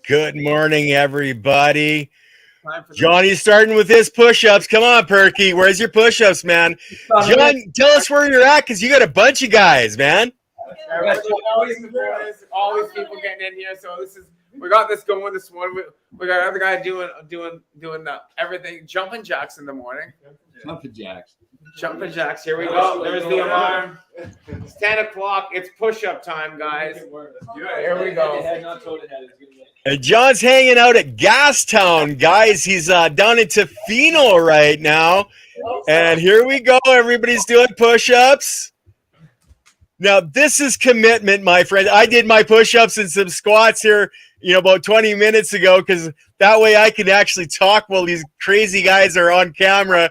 Good morning, everybody. Johnny's starting with his push-ups. Come on, Perky. Where's your push-ups, man? John, tell us where you're at because you got a bunch of guys, man. Always people getting in here. So we got this going this morning. We got another guy doing everything, jumping jacks in the morning. Jumping jacks. Here we go. There's the alarm. It's 10 o'clock. It's push-up time, guys. Here we go. And John's hanging out at Gastown, guys. He's down in Tofino right now. And here we go. Everybody's doing push-ups. Now, this is commitment, my friend. I did my push-ups and some squats here, about 20 minutes ago, because that way I can actually talk while these crazy guys are on camera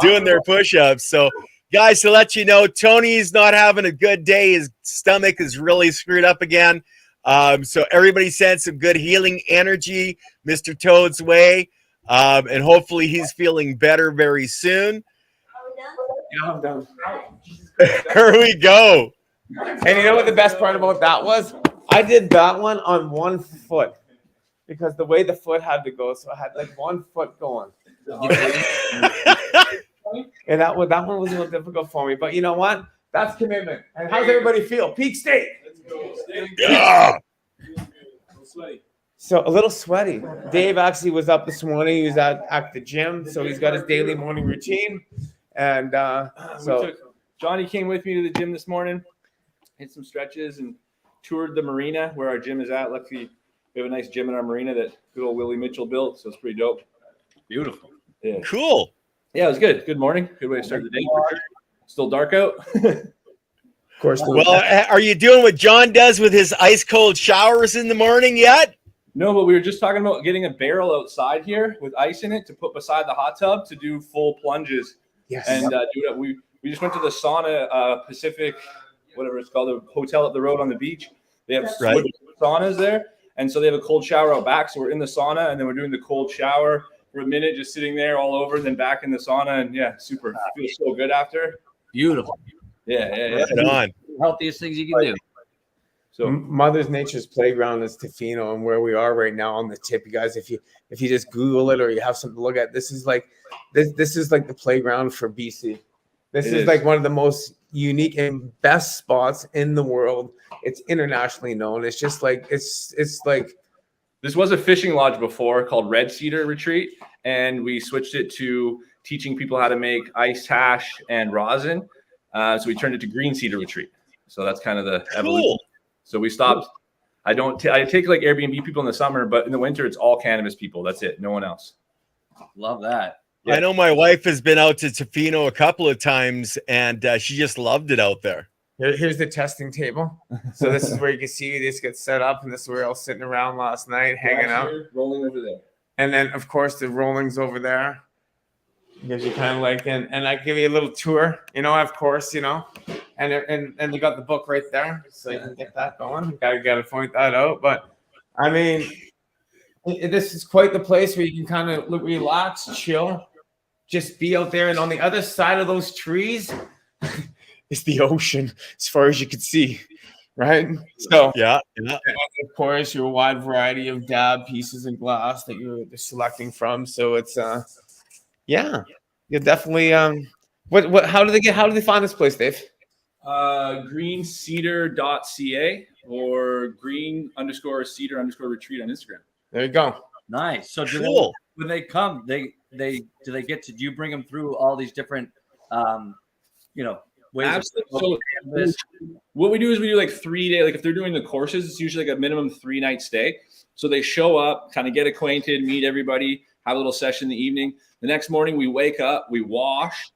doing their push-ups. So, guys, to let you know, Tony's not having a good day. His stomach is really screwed up again. So everybody send some good healing energy Mr. Toad's way. And hopefully he's feeling better very soon. Yeah, I'm done. Here we go. And you know what the best part about that was? I did that one on one foot because the way the foot had to go, so I had like 1 foot going. And that one was a little difficult for me, but you know what? That's commitment. And how's everybody feel? Peak State. Yeah. So a little sweaty. Dave actually was up this morning. He was at the gym, so he's got his daily morning routine. And Johnny came with me to the gym this morning, hit some stretches, and toured the marina where our gym is at. Luckily, we have a nice gym in our marina that good old Willie Mitchell built, so it's pretty dope. Beautiful. Yeah. Cool. Yeah, it was good. Good morning. Good way to start the day. Still dark out. of course. Well, are you doing what John does with his ice cold showers in the morning yet? No, but we were just talking about getting a barrel outside here with ice in it to put beside the hot tub to do full plunges. Yes. And do that. We just went to the sauna Pacific, whatever it's called, the hotel up the road on the beach. They have saunas there. And so they have a cold shower out back. So we're in the sauna and then we're doing the cold shower for a minute, just sitting there all over, then back in the sauna. And yeah, super. It feels so good after. Beautiful. Yeah. Right on. Healthiest things you can do. So Mother Nature's playground is Tofino, and where we are right now on the tip, you guys, if you just Google it or you have something to look at, this is like the playground for BC. This is like one of the most unique and best spots in the world. It's internationally known. It's just like it's like this was a fishing lodge before called Red Cedar Retreat, and we switched it to teaching people how to make ice hash and rosin. So we turned it to Green Cedar Retreat. So that's kind of the evolution. So we stopped. I take like Airbnb people in the summer, but in the winter it's all cannabis people. That's it. No one else. Love that. Yeah. I know my wife has been out to Tofino a couple of times, and she just loved it out there. Here's the testing table. So this is where you can see this gets set up, and this is where I was sitting around last night, hanging out. Rolling over there. And then, of course, the rolling's over there. Gives you kind of like, and I give you a little tour, of course, and you got the book right there, so you can get that going. Gotta point that out. But I mean, this is quite the place where you can kind of relax, chill, just be out there. And on the other side of those trees is the ocean, as far as you can see, right? So yeah. Of course, your wide variety of dab pieces and glass that you're selecting from. So it's yeah, you're definitely how do they find this place, Dave? Greencedar.ca or green_cedar_retreat on Instagram. There you go. Nice. So Cool. When they come, do you bring them through all these different ways? Absolutely. So what we do is we do like 3 day, like if they're doing the courses, it's usually like a minimum 3-night stay. So they show up, kind of get acquainted, meet everybody, have a little session in the evening. The next morning we wake up, we wash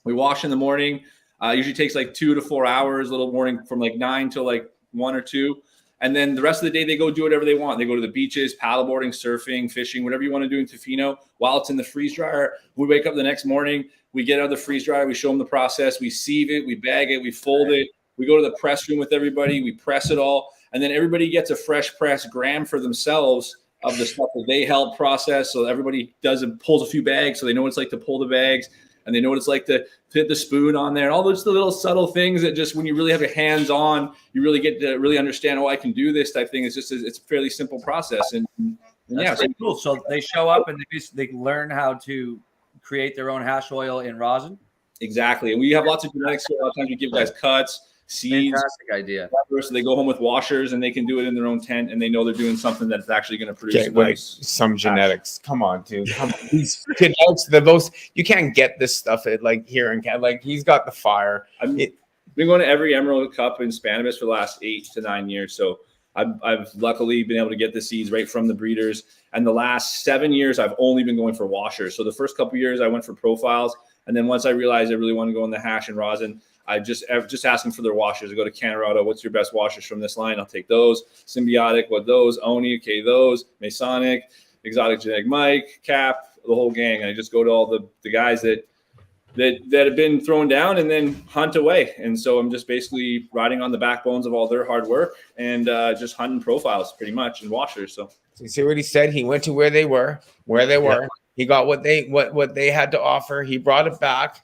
in the morning. Usually takes like 2 to 4 hours, a little morning from like 9 till like 1 or 2. And then the rest of the day, they go do whatever they want. They go to the beaches, paddleboarding, surfing, fishing, whatever you want to do in Tofino while it's in the freeze dryer. We wake up the next morning, we get out of the freeze dryer, we show them the process, we sieve it, we bag it, we fold it. We go to the press room with everybody, we press it all. And then everybody gets a fresh press gram for themselves of the stuff that they help process. So everybody pulls a few bags so they know what it's like to pull the bags. and they know what it's like to hit the spoon on there, and all those little subtle things that just when you really have your hands on, you really get to really understand, oh, I can do this type thing. It's just it's a fairly simple process, and That's pretty cool. So they show up and they learn how to create their own hash oil in rosin. Exactly, and we have lots of genetics. So a lot of times we give guys cuts, seeds. Fantastic idea. So they go home with washers and they can do it in their own tent, and they know they're doing something that's actually going to produce nice. Some genetics. Come on, dude. Come on. These genetics, the most you can't get this stuff at like here in Canada. Like he's got the fire. I've been going to every Emerald Cup in Spanibus for the last 8 to 9 years. So I've luckily been able to get the seeds right from the breeders. And the last 7 years, I've only been going for washers. So the first couple of years, I went for profiles. And then once I realized I really want to go in the hash and rosin, I just asking for their washers. I go to Canada, what's your best washers from this line? I'll take those. Symbiotic, what those? Oni, okay, those. Masonic, Exotic Genetic Mike, Cap, the whole gang. And I just go to all the guys that have been thrown down and then hunt away. And so I'm just basically riding on the backbones of all their hard work and just hunting profiles pretty much and washers. So you see what he said? He went to where they were. Yeah. He got what they had to offer. He brought it back,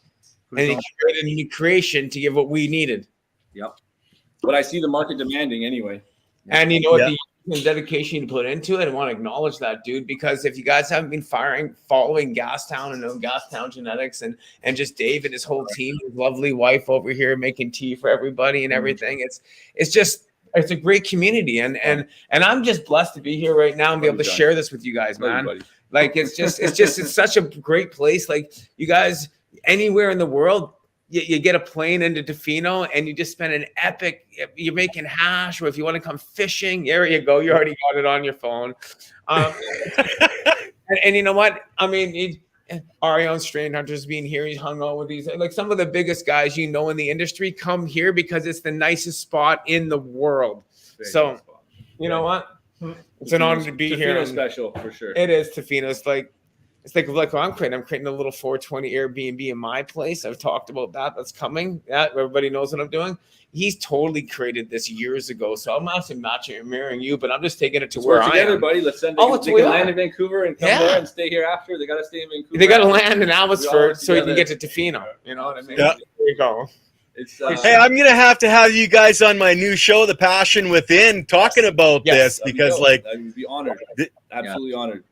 and he created a new creation to give what we needed. Yep. But I see the market demanding anyway. And you know what? The dedication you put into it, I want to acknowledge that, dude, because if you guys haven't been following Gastown and know Gastown Genetics and just Dave and his whole team, his lovely wife over here making tea for everybody and everything, it's a great community, and I'm just blessed to be here right now and be able to share this with you guys, man. Everybody. Like it's such a great place. Like you guys, anywhere in the world, you get a plane into Tofino and you just spend an epic. You're making hash, or if you want to come fishing, there you go. You already got it on your phone. And you know what? I mean, Arion Strain Hunters being here, he's hung out with these like some of the biggest guys in the industry come here because it's the nicest spot in the world. So you know what? It's an honor to be here. Tofino's special for sure. It is Tofino. It's like what I'm creating. I'm creating a little 420 Airbnb in my place. I've talked about that. That's coming. Yeah, everybody knows what I'm doing. He's totally created this years ago. So I'm not matching or mirroring you, but I'm just taking it to where I am. Buddy. Let's send them. They can land in Vancouver and come there and stay here after. They got to stay in Vancouver. They got to land in Abbotsford so you can get to Tofino. You know what I mean? Yeah. There you go. Hey, I'm gonna have to have you guys on my new show, The Passion Within, talking about this because, like, I'd be honored, absolutely honored.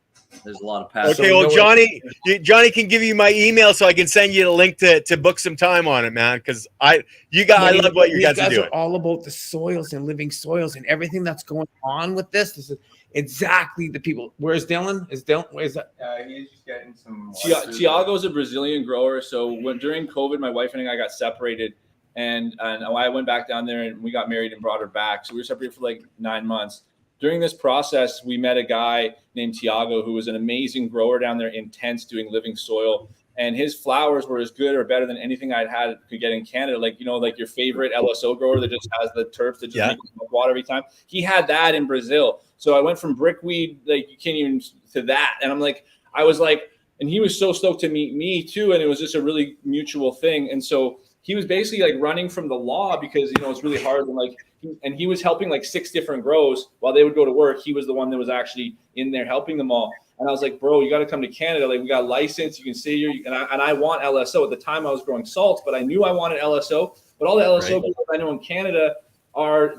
There's a lot of passion. Okay, well, Johnny can give you my email so I can send you a link to book some time on it, man. Because I love what you guys are doing. Are all about the soils and living soils and everything that's going on with this. This is exactly the people. Where's Dylan? Where's that? He's just getting some. Tiago's a Brazilian grower. So during COVID, my wife and I got separated. And I went back down there and we got married and brought her back. So we were separated for like 9 months. During this process, we met a guy named Tiago who was an amazing grower down there, intense, doing living soil. And his flowers were as good or better than anything could get in Canada. Like, like your favorite LSO grower that just has the turf that just makes water every time. He had that in Brazil. So I went from brickweed, like you can't even, to that. And and he was so stoked to meet me too. And it was just a really mutual thing. And so he was basically like running from the law because, it's really hard. And he was helping like 6 different grows while they would go to work. He was the one that was actually in there helping them all. And I was like, bro, you got to come to Canada. Like we got a license. You can stay here. And I want LSO. At the time I was growing salts, but I knew I wanted LSO. But all the LSO people I know in Canada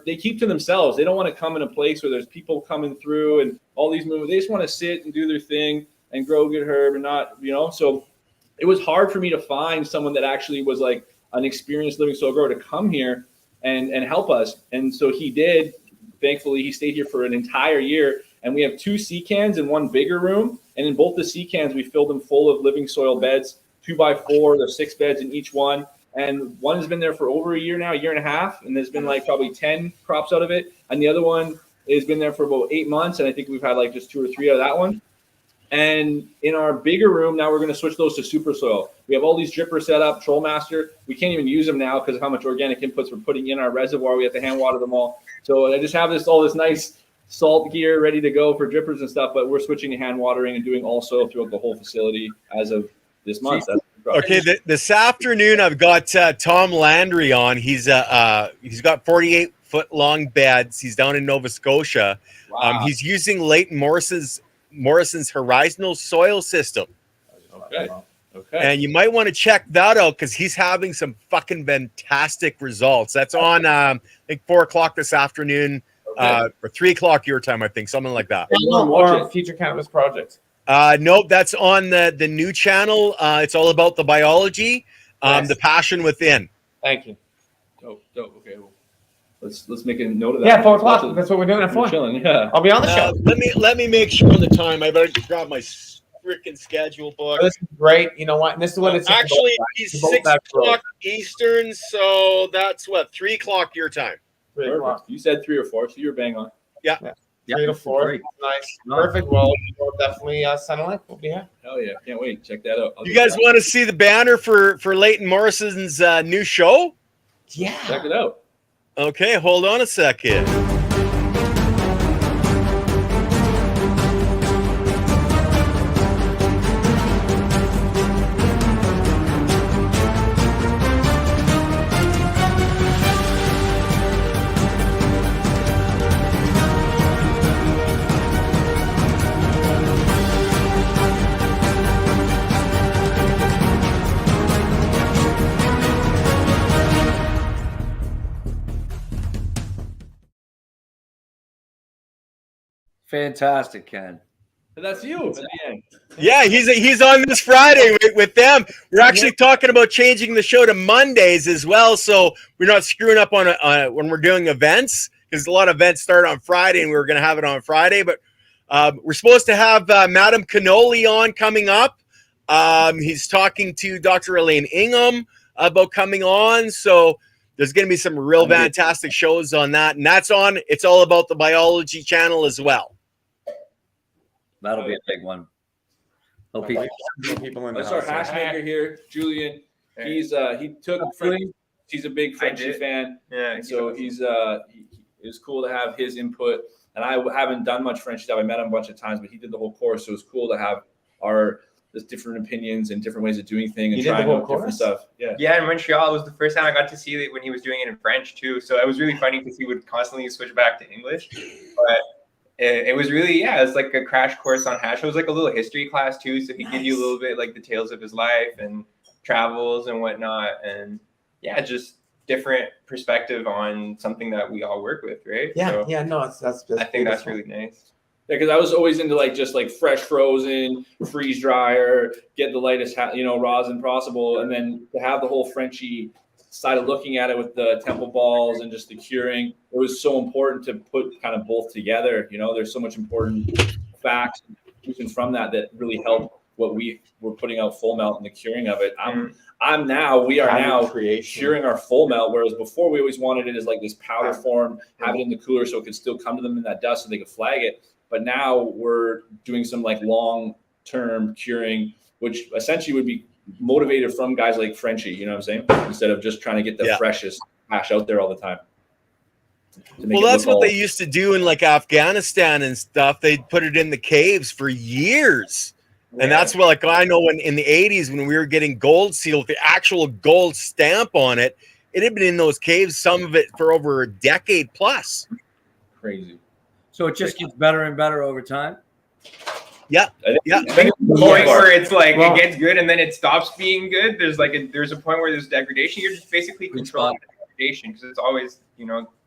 they keep to themselves. They don't want to come in a place where there's people coming through and all these movements. They just want to sit and do their thing and grow good herb and not, So it was hard for me to find someone that actually was like an experienced living soil grower to come here and help us. And so he did. Thankfully, he stayed here for an entire year. And we have 2 sea cans in one bigger room. And in both the sea cans, we filled them full of living soil beds, 2x4. There's 6 beds in each one. And one has been there for over a year now, a year and a half. And there's been like probably 10 crops out of it. And the other one has been there for about 8 months. And I think we've had like just 2 or 3 out of that one. And in our bigger room, now we're going to switch those to super soil. We have all these drippers set up, Trollmaster. We can't even use them now because of how much organic inputs we're putting in our reservoir. We have to hand water them all. So I just have all this nice salt gear ready to go for drippers and stuff, but we're switching to hand watering and doing all soil throughout the whole facility as of this month. Okay, this afternoon I've got Tom Landry on. He's got 48-foot long beds. He's down in Nova Scotia. Wow. He's using Leighton Morrison's horizontal soil system. Okay. Okay. And you might want to check that out because he's having some fucking fantastic results. That's on, I think 4 o'clock this afternoon, or 3 o'clock your time, I think, something like that. Or Future Cannabis Projects. Nope, that's on the new channel. It's all about the biology, Nice. the passion within. Thank you. Dope. Okay. Well, let's make a note of that. Yeah, 4 o'clock. That's what we're doing at 4. We're chilling. Yeah. I'll be on the show. Let me make sure on the time. I better grab my freaking schedule book. This is great. You know what? And this is what it's Actually, he's both 6 back o'clock Eastern, so that's what, 3 o'clock your time. 3 o'clock. Perfect. You said 3 or 4, so you were bang on. Yeah. 3 to 4. Great. Nice. Perfect. Well, we'll definitely send a link. We'll be here. Hell yeah. Can't wait. Check that out. You guys want to see the banner for Leighton Morrison's new show? Yeah. check it out? Okay, hold on a second. Fantastic, Ken. And that's you at the end. Yeah, he's on this Friday with them. We're actually talking about changing the show to Mondays as well, so we're not screwing up on when we're doing events, because a lot of events start on Friday, and we were going to have it on Friday. But we're supposed to have Madam Cannoli on coming up. He's talking to Dr. Elaine Ingham about coming on, so there's going to be some real fantastic shows on that, and that's on It's All About the Biology channel as well. That'll be a big one. Hope People in the That's our house. hash maker here, Julian. He's he took French. He's a big Frenchy fan. Yeah, And so it was cool to have his input. And I haven't done much French stuff. I met him a bunch of times, but he did the whole course. So it was cool to have there's different opinions and different ways of doing things and trying out different stuff. Yeah. Yeah, in Montreal, it was the first time I got to see it when he was doing it in French too. So it was really funny because he would constantly switch back to English. But it was really, it's like a crash course on hash. It was like a little history class too. So he'd give you a little bit like the tales of his life and travels and whatnot. And yeah, just different perspective on something that we all work with, right? Yeah, So no, that's I think that's really nice. Yeah, because I was always into just fresh frozen, freeze dryer, get the lightest rosin possible, and then to have the whole Frenchy side of looking at it with the temple balls and just the curing, it was so important to put kind of both together. There's so much important facts and conclusions from that really help what we were putting out full melt and the curing of it. We are now curing our full melt, whereas before we always wanted it as this powder form, have it in the cooler so it could still come to them in that dust so they could flag it. But now we're doing some long-term curing, which essentially would be motivated from guys like Frenchy, you know what I'm saying? Instead of just trying to get the freshest hash out there all the time. Well, that's what they used to do in Afghanistan and stuff. They'd put it in the caves for years. Yeah. And that's what I know when in the 80s when we were getting gold seal with the actual gold stamp on it, it had been in those caves, some of it for over a decade plus. Crazy. So it just gets better and better over time? Yeah. I think the point where it's it gets good and then it stops being good. There's a point where there's degradation. You're just basically controlling degradation because it's always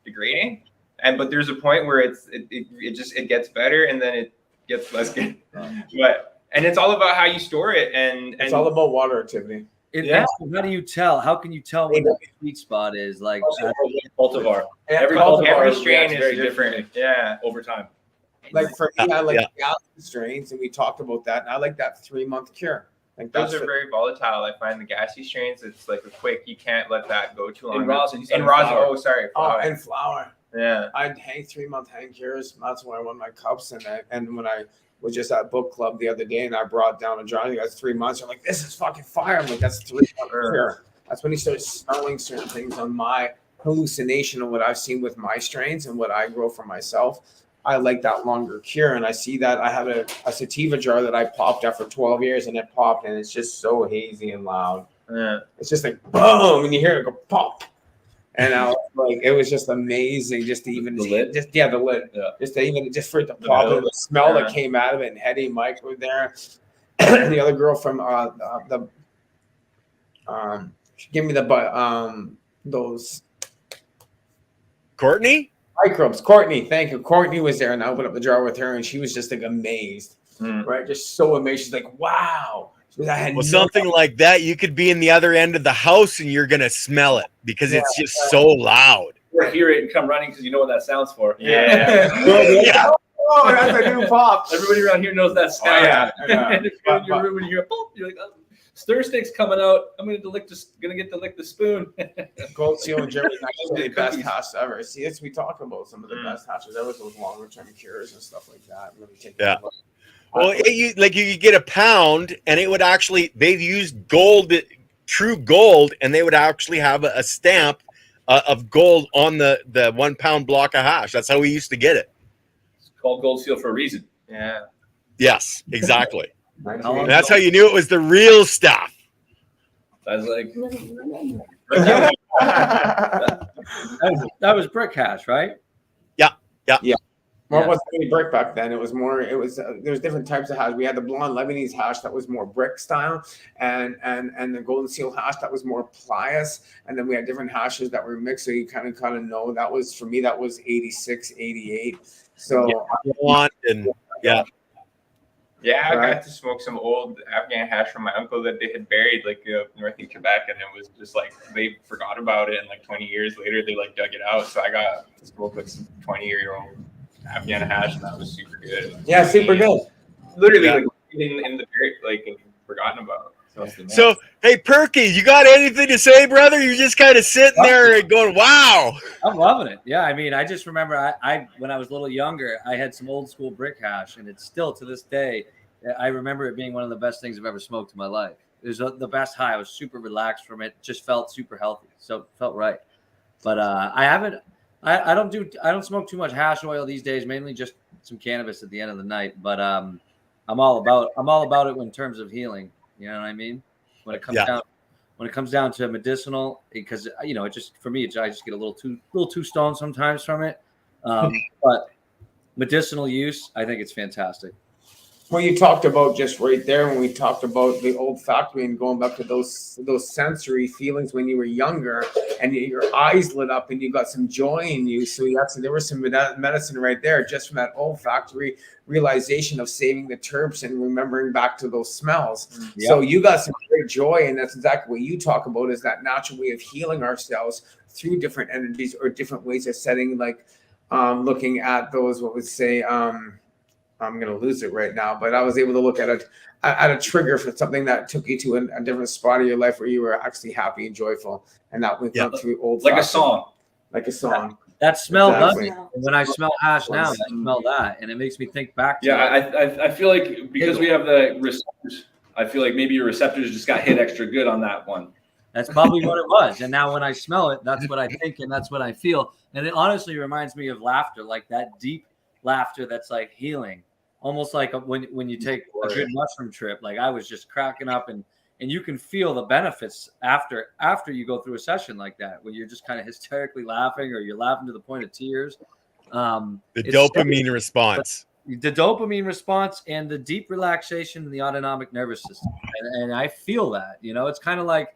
degrading. But there's a point where it gets better and then it gets less good. And it's all about how you store it and it's all about water activity. How do you tell? How can you tell what the sweet spot is? Cultivar. Every strain is very different. Yeah, over time. For me, I like galaxy strains, and we talked about that. And I like that 3-month cure. Those are very volatile. I find the gassy strains, it's a quick. You can't let that go too long. In rosin. Oh, sorry. Flower. And flower. Yeah. I'd hang 3-month hang cures. That's why I won my cups. And when I was just at book club the other day and I brought down a jar, that's 3 months. I'm like, this is fucking fire. I'm like, that's 3 months cure. That's when he started smelling certain things on my hallucination and what I've seen with my strains and what I grow for myself. I like that longer cure. And I see that I have a sativa jar that I popped after 12 years and it popped and it's just so hazy and loud. Yeah. It's just boom, and you hear it go pop. And I was it was just amazing just to even the lid. The lid. Yeah. Just for it to pop and the smell that came out of it. And Hetty and Mike were there. And the other girl from the Give me those Courtney? microbes. Courtney, thank you. Courtney was there, and I opened up the jar with her, and she was just like amazed, right? Just so amazed. She's like, "Wow!" She goes, I had Well, no something like that, you could be in the other end of the house and you're gonna smell it because it's just so loud. Or hear it and come running because you know what that sounds for. Yeah. Yeah. Oh, that's a new pop. Everybody around here knows that sound. Yeah. And if you're in your room and you hear a boop, you're like, oh, stir stick's coming out. I'm gonna get to lick the spoon. Gold seal and Germany, actually the best hash ever. See, it's we talk about some of the best hashes ever, those longer term cures and stuff like that. Really take that. Well, you could get a pound, and it would actually, they've used gold, true gold, and they would actually have a stamp of gold on the 1 pound block of hash. That's how we used to get it. It's called gold seal for a reason. Yeah. Yes, exactly. And And that's how you knew it was the real stuff. I was like, That was brick hash, right? More wasn't really brick back then. It was there's different types of hash. We had the blonde Lebanese hash that was more brick style, and the golden seal hash that was more plius, and then we had different hashes that were mixed. So you kind of know that was, for me, that was 86, 88. So Yeah, I Right. got to smoke some old Afghan hash from my uncle that they had buried like north of Quebec, and it was just like they forgot about it, and like 20 years later they like dug it out. So I got to smoke like some 20-year-old Afghan hash, and that was super good. yeah, super good. Literally Yeah. like in the dirt, like and forgotten about. So, hey, Perky, you got anything to say, brother? You're just kind of sitting there and going, wow. I'm loving it. Yeah, I mean, I just remember I when I was a little younger, I had some old school brick hash, and it's still to this day, I remember it being one of the best things I've ever smoked in my life. It was the best high. I was super relaxed from it. Just felt super healthy. So it felt right. But I don't smoke too much hash oil these days. Mainly just some cannabis at the end of the night. But I'm all about it in terms of healing. You know what I mean? When it comes down to medicinal, because it just, for me, I just get a little too stoned sometimes from it. But medicinal use, I think it's fantastic. Well, you talked about just right there when we talked about the olfactory and going back to those sensory feelings when you were younger, and your eyes lit up and you got some joy in you. So there was some medicine right there just from that olfactory realization of saving the terps and remembering back to those smells. Yep. So you got some great joy, and that's exactly what you talk about, is that natural way of healing ourselves through different energies or different ways of setting, like looking at those, what would say, I'm going to lose it right now, but I was able to look at a trigger for something that took you to a different spot of your life where you were actually happy and joyful. And that went through old, like a song. like a song. That smell Exactly. does. When I smell hash now, I smell that, and it makes me think back to I feel like because we have the receptors, I feel like maybe your receptors just got hit extra good on that one. That's probably what it was. And now when I smell it, that's what I think and that's what I feel. And it honestly reminds me of laughter, like that deep laughter that's like healing. Almost like when you take a good mushroom trip. Like I was just cracking up, and you can feel the benefits after you go through a session like that, where you're just kind of hysterically laughing, or you're laughing to the point of tears. The dopamine response. The dopamine response and the deep relaxation in the autonomic nervous system. And I feel that, it's kind of like,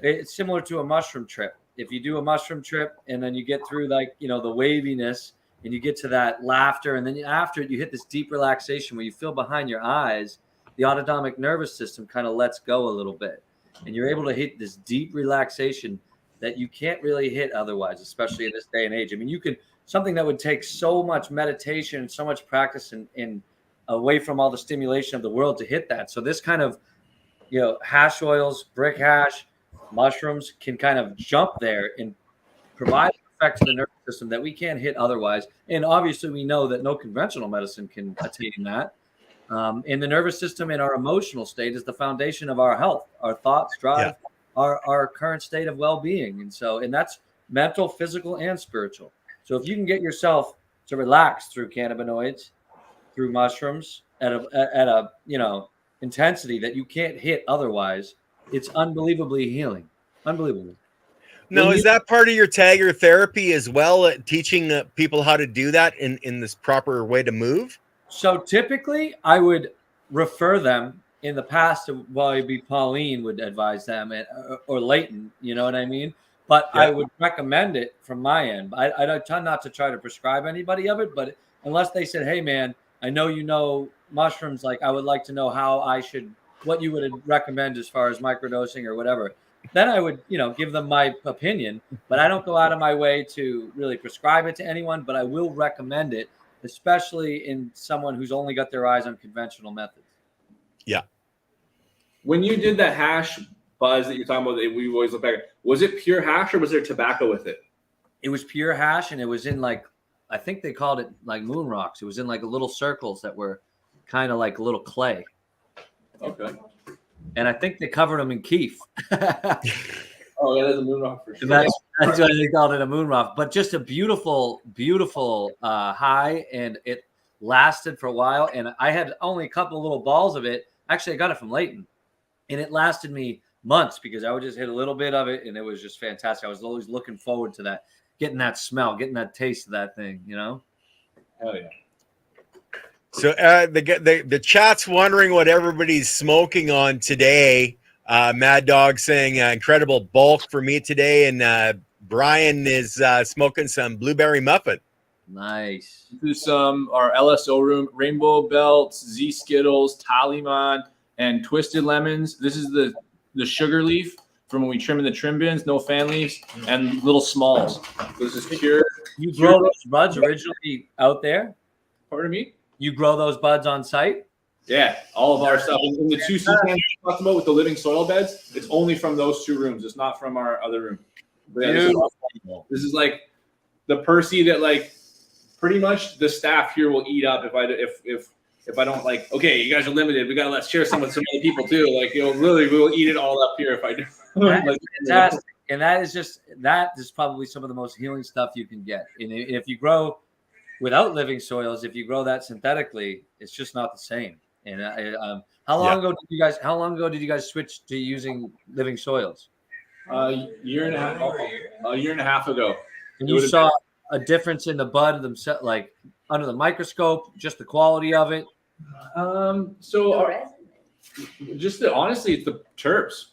it's similar to a mushroom trip. If you do a mushroom trip and then you get through like, the waviness, and you get to that laughter, and then after it, you hit this deep relaxation where you feel behind your eyes, the autonomic nervous system kind of lets go a little bit, and you're able to hit this deep relaxation that you can't really hit otherwise, especially in this day and age. I mean, something that would take so much meditation and so much practice and away from all the stimulation of the world to hit that. So this kind of, hash oils, brick hash, mushrooms can kind of jump there and provide effect to the nervous system that we can't hit otherwise. And obviously we know that no conventional medicine can attain that. And the nervous system and our emotional state is the foundation of our health, our thoughts, drive, our current state of well-being. And that's mental, physical, and spiritual. So if you can get yourself to relax through cannabinoids, through mushrooms at a intensity that you can't hit otherwise, it's unbelievably healing. Unbelievable. Now, is that part of your Tagger therapy as well, teaching people how to do that in this proper way to move? So typically I would refer them in the past, well, it'd be Pauline would advise them, or Leighton, you know what I mean? But I would recommend it from my end. I tend not to try to prescribe anybody of it, but unless they said, hey, man, I know you know mushrooms, like I would like to know what you would recommend as far as microdosing or whatever. Then I would, give them my opinion, but I don't go out of my way to really prescribe it to anyone, but I will recommend it, especially in someone who's only got their eyes on conventional methods. Yeah. When you did that hash buzz that you're talking about, that we always look back, was it pure hash or was there tobacco with it? It was pure hash, and it was in I think they called it like moon rocks. It was in like little circles that were kind of like little clay. Okay. And I think they covered them in keef. Oh, yeah, that's a moon rock for sure. That's why they called it a moon rock. But just a beautiful, beautiful high, and it lasted for a while. And I had only a couple of little balls of it. Actually, I got it from Leighton, and it lasted me months because I would just hit a little bit of it, and it was just fantastic. I was always looking forward to that, getting that smell, getting that taste of that thing, Hell yeah. So the chat's wondering what everybody's smoking on today. Mad Dog saying incredible bulk for me today, and Brian is smoking some blueberry muffin. Nice. Do some our LSO room, Rainbow Belts, Z Skittles, Taliman, and Twisted Lemons. This is the sugar leaf from when we trim in the trim bins, no fan leaves, and little smalls. This is pure. You grow those buds originally out there? Pardon me? You grow those buds on site? Yeah, all of our stuff. In the two seasons we talked about with the living soil beds, it's only from those two rooms. It's not from our other room. But yeah, this is like the Percy that like pretty much the staff here will eat up if I don't like, okay, you guys are limited. We gotta let's share some with some other people too. Like, literally we will eat it all up here if I do. That's fantastic. And that is probably some of the most healing stuff you can get. And if you grow without living soils, if you grow that synthetically, it's just not the same. And how long ago did you guys switch to using living soils? A year and a half ago. And you saw a difference in the bud themselves, like under the microscope, just the quality of it? Honestly, it's the terps.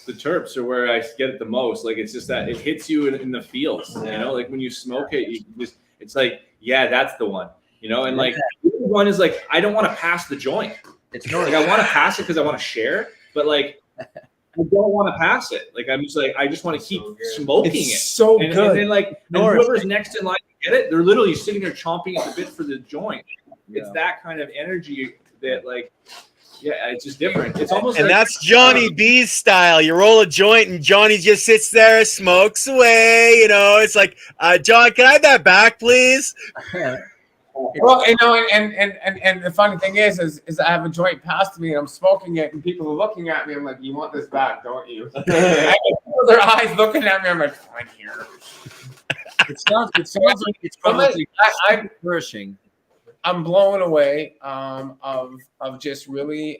The terps are where I get it the most. Like, it's just that it hits you in the feels, like when you smoke it, it's like, yeah, that's the one, and like the one is like, I don't want to pass the joint. It's not like I want to pass it because I want to share, but like, I don't want to pass it. Like, I'm just like, I just want to keep smoking it. So good. And then like, whoever's next in line to get it, they're literally sitting there chomping at the bit for the joint. It's that kind of energy that like, yeah, it's just different. It's almost and like, that's Johnny B's style. You roll a joint and Johnny just sits there, smokes away. It's like, John, can I have that back, please? Well, and the funny thing is I have a joint passed to me and I'm smoking it and people are looking at me. I'm like, you want this back, don't you? Their eyes looking at me. I'm like, fine here. It sounds like it's probably flourishing. I'm blown away of just really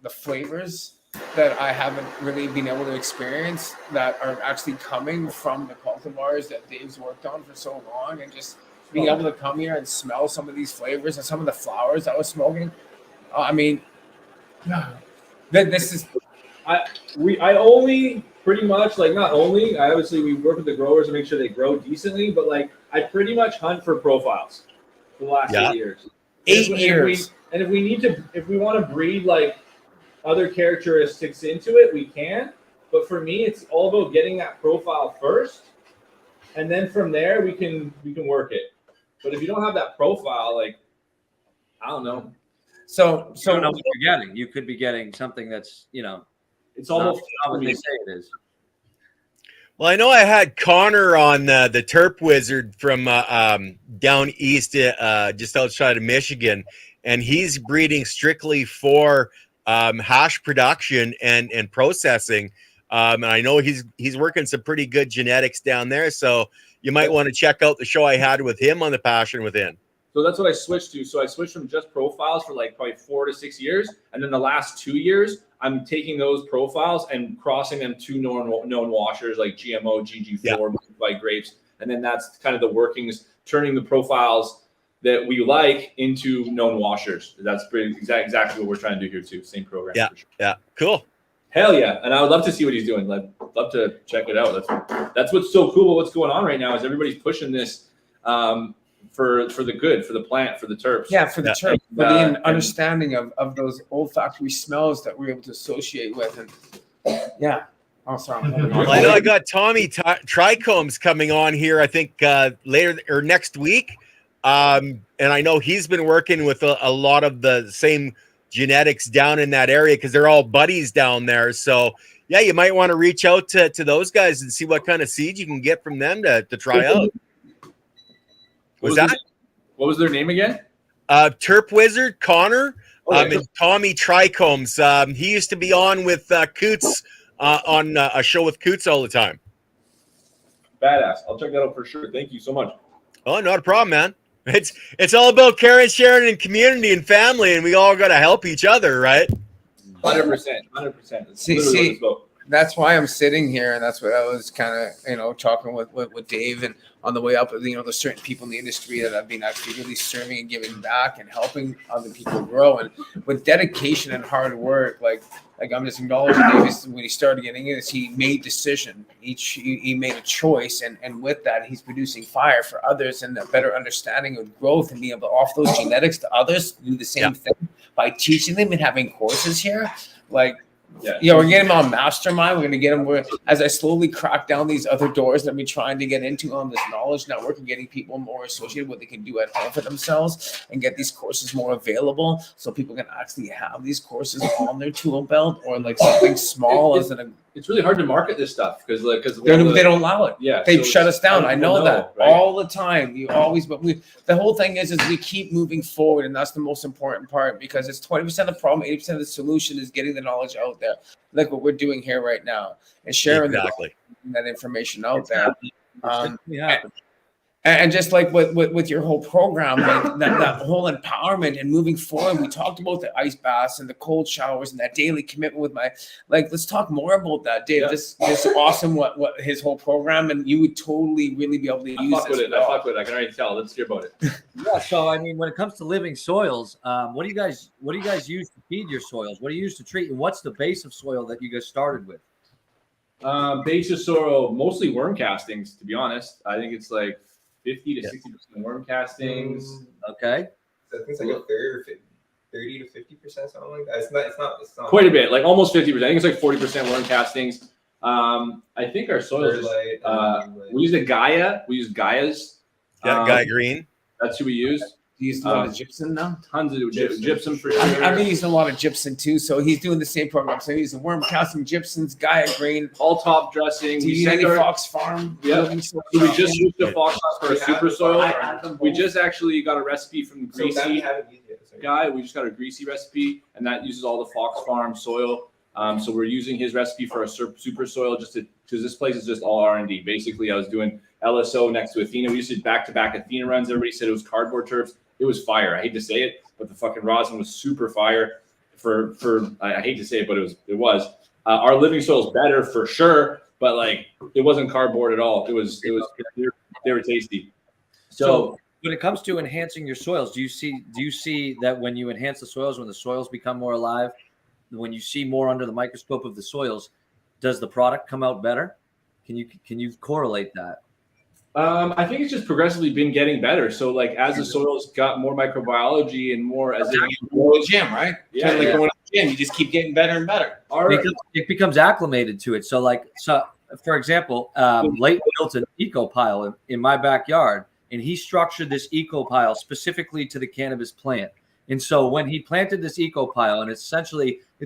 the flavors that I haven't really been able to experience that are actually coming from the cultivars that Dave's worked on for so long, and just being able to come here and smell some of these flavors and some of the flowers I was smoking. This is. I only pretty much like, not only, obviously we work with the growers to make sure they grow decently, but like I pretty much hunt for profiles for the last 8 years. 8 years. If we want to breed like other characteristics into it, we can. But for me, it's all about getting that profile first, and then from there we can work it. But if you don't have that profile, like, I don't know. So you don't know what you're getting. You could be getting something that's, it's almost not what they say it is. Well, I know I had Connor on the Terp Wizard from down east, just outside of Michigan, and he's breeding strictly for hash production and processing. And I know he's working some pretty good genetics down there, so you might want to check out the show I had with him on the Passion Within. So that's what I switched to. So I switched from just profiles for like probably 4 to 6 years. And then the last 2 years, I'm taking those profiles and crossing them to known washers like GMO, GG4, modified grapes. And then that's kind of the workings, turning the profiles that we like into known washers. That's pretty exactly what we're trying to do here too. Same program. Yeah. For sure. Yeah. Cool. Hell yeah. And I would love to see what he's doing. Like, love to check it out. That's what's so cool about what's going on right now is everybody's pushing this for the good, for the plant, for the terps. Yeah, for the terps, And, for the understanding of those olfactory smells that we're able to associate with. And yeah. Oh, sorry. Well, I know I got Tommy Trichomes coming on here, I think later or next week. And I know he's been working with a lot of the same genetics down in that area because they're all buddies down there. So yeah, you might want to reach out to those guys and see what kind of seeds you can get from them to try out. What was their name again? Terp Wizard Connor Okay. and Tommy Trichomes. He used to be on with Coots on a show with Coots all the time. Badass. I'll check that out for sure. Thank you so much. Oh, not a problem, man. It's all about caring, sharing, and community and family, and we all got to help each other, right? 100%. See, that's why I'm sitting here, and that's what I was kind of, talking with Dave, and on the way up, there's certain people in the industry that I've been actually really serving and giving back and helping other people grow, and with dedication and hard work, like I'm just acknowledging Davis when he started getting in this, he made decision. He made a choice, and with that, he's producing fire for others and a better understanding of growth and being able to offer those genetics to others, do the same thing by teaching them and having courses here, like. Yeah, we're getting them on Mastermind. We're going to get them as I slowly crack down these other doors that we're trying to get into on this knowledge network and getting people more associated with what they can do at home for themselves and get these courses more available so people can actually have these courses on their tool belt or like something small it's really hard to market this stuff because they don't allow it. Yeah, they've shut us down. I know that right? all the time. The whole thing is we keep moving forward, and that's the most important part because it's 20% of the problem, 80% of the solution is getting the knowledge out there, like what we're doing here right now, and sharing that information out there. And just like with your whole program, like that whole empowerment and moving forward, we talked about the ice baths and the cold showers and that daily commitment with let's talk more about that, Dave. This awesome what his whole program, and you would totally really be able to use this. I fuck with it. I can already tell. Let's hear about it. Yeah. So I mean, when it comes to living soils, what do you guys use to feed your soils? What do you use to treat? And what's the base of soil that you guys started with? Base of soil, mostly worm castings. To be honest, I think it's like 50 to 60% worm castings. Okay. So I think it's like a third or 30 to 50%, something like that. It's not quite a bit, like almost 50%. I think it's like 40% worm castings. I think our soil we use a Gaia. We use Gaia's. Yeah, Gaia Green. That's who we use. Do you use a lot of gypsum now? Tons of gypsum for sure. I've been using a lot of gypsum too, so he's doing the same program. So he's using worm casting, gypsums, Gaia Green, all top dressing. Do you use any Fox Farm? Yeah. So we just used the Fox Farm for a super soil. We just actually got a recipe from the Greasy guy. We just got a Greasy recipe, and that uses all the Fox Farm soil. So we're using his recipe for a super soil because this place is just all R&D. Basically, I was doing LSO next to Athena. We used to back-to-back Athena runs. Everybody said it was cardboard turfs. It was fire. I hate to say it, but the fucking rosin was super fire. I hate to say it, but it was. Our living soil is better for sure, but like it wasn't cardboard at all. It was they were tasty. So when it comes to enhancing your soils, do you see that when you enhance the soils, when the soils become more alive, when you see more under the microscope of the soils, does the product come out better? Can you correlate that? I think it's just progressively been getting better. So like as the soil's got more microbiology and more as you go to the gym, right? Yeah, kind of like going to the gym, you just keep getting better and better. It becomes acclimated to it. So for example, Leighton built an eco pile in my backyard, and he structured this eco pile specifically to the cannabis plant. And so when he planted this eco pile, and it's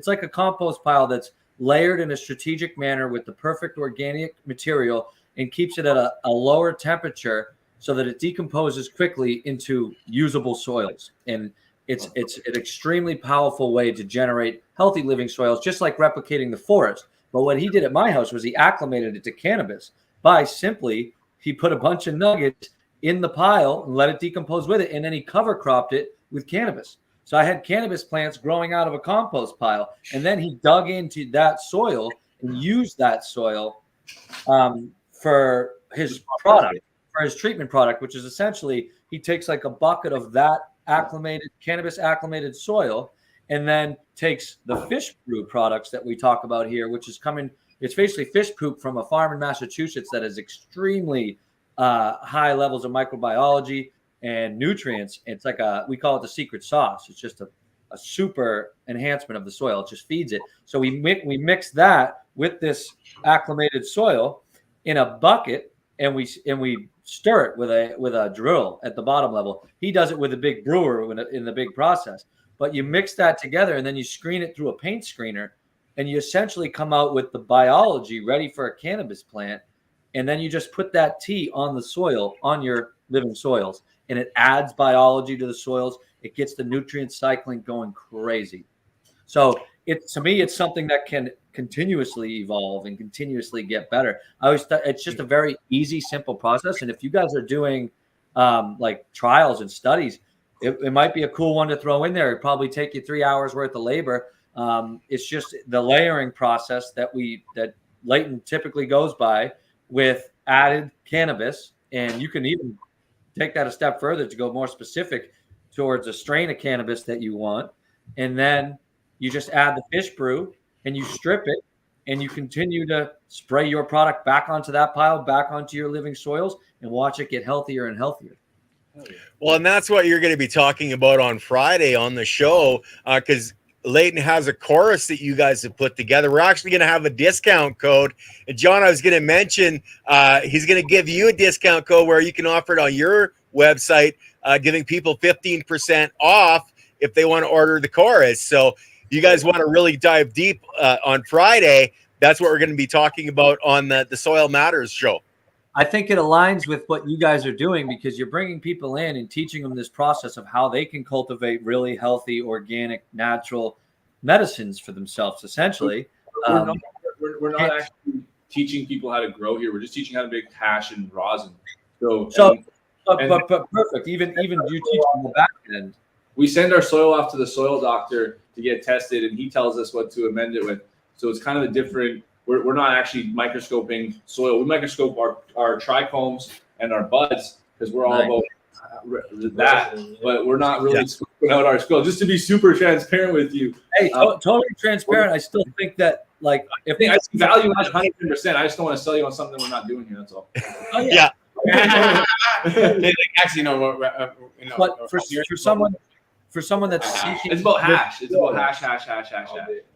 like a compost pile that's layered in a strategic manner with the perfect organic material and keeps it at a lower temperature so that it decomposes quickly into usable soils. And it's an extremely powerful way to generate healthy living soils, just like replicating the forest. But what he did at my house was he acclimated it to cannabis by he put a bunch of nuggets in the pile and let it decompose with it. And then he cover cropped it with cannabis. So I had cannabis plants growing out of a compost pile. And then he dug into that soil and used that soil for his product, for his treatment product, which is essentially he takes like a bucket of that cannabis acclimated soil, and then takes the fish brew products that we talk about here, which is coming. It's basically fish poop from a farm in Massachusetts that has extremely high levels of microbiology and nutrients. It's like we call it the secret sauce. It's just a super enhancement of the soil. It just feeds it. So we mix that with this acclimated soil in a bucket, and we stir it with a drill at the bottom level. He does it with a big brewer in the big process. But you mix that together, and then you screen it through a paint screener, and you essentially come out with the biology ready for a cannabis plant. And then you just put that tea on the soil, on your living soils, and it adds biology to the soils. It gets the nutrient cycling going crazy. So to me, it's something that can continuously evolve and continuously get better. It's just a very easy, simple process. And if you guys are doing like trials and studies, it might be a cool one to throw in there. It'd probably take you 3 hours worth of labor. It's just the layering process that Leighton typically goes by with added cannabis. And you can even take that a step further to go more specific towards a strain of cannabis that you want. And then you just add the fish brew and you strip it, and you continue to spray your product back onto that pile, back onto your living soils, and watch it get healthier and healthier. Well, and that's what you're going to be talking about on Friday on the show, because Leighton has a chorus that you guys have put together. We're actually going to have a discount code. And John, I was going to mention, he's going to give you a discount code where you can offer it on your website, giving people 15% off if they want to order the chorus. So you guys want to really dive deep on Friday. That's what we're going to be talking about on the Soil Matters show. I think it aligns with what you guys are doing, because you're bringing people in and teaching them this process of how they can cultivate really healthy, organic, natural medicines for themselves, essentially. We're not actually teaching people how to grow here. We're just teaching how to make hash and rosin. But perfect. Even you teach on the back end. We send our soil off to the soil doctor to get tested, and he tells us what to amend it with. So it's kind of a different. We're not actually microscoping soil. We microscope our trichomes and our buds, because we're all about that, but we're not really scoping out our soil. Just to be super transparent with you. Hey, totally transparent. I still think that, like, I see value in 100%. I just don't want to sell you on something we're not doing here. That's all. Oh, yeah. Actually, no. But for someone that's seeking, it's about hash. It's about hash.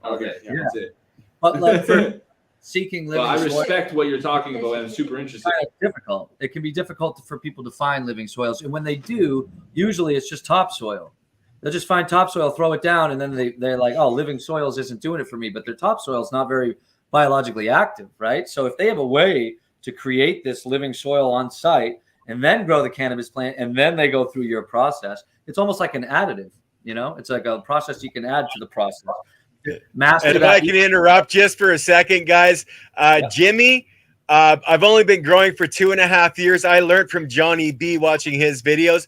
Okay, yeah, that's it. But like for seeking living I soil, respect what you're talking about, and I'm super interested. It's difficult. It can be difficult for people to find living soils, and when they do, usually it's just topsoil. They'll just find topsoil, throw it down, and then they're like, "Oh, living soils isn't doing it for me." But their topsoil is not very biologically active, right? So if they have a way to create this living soil on site and then grow the cannabis plant, and then they go through your process, it's almost like an additive. It's like a process you can add to the process. And if I can interrupt just for a second, guys, Jimmy, I've only been growing for 2.5 years. I learned from Johnny B watching his videos.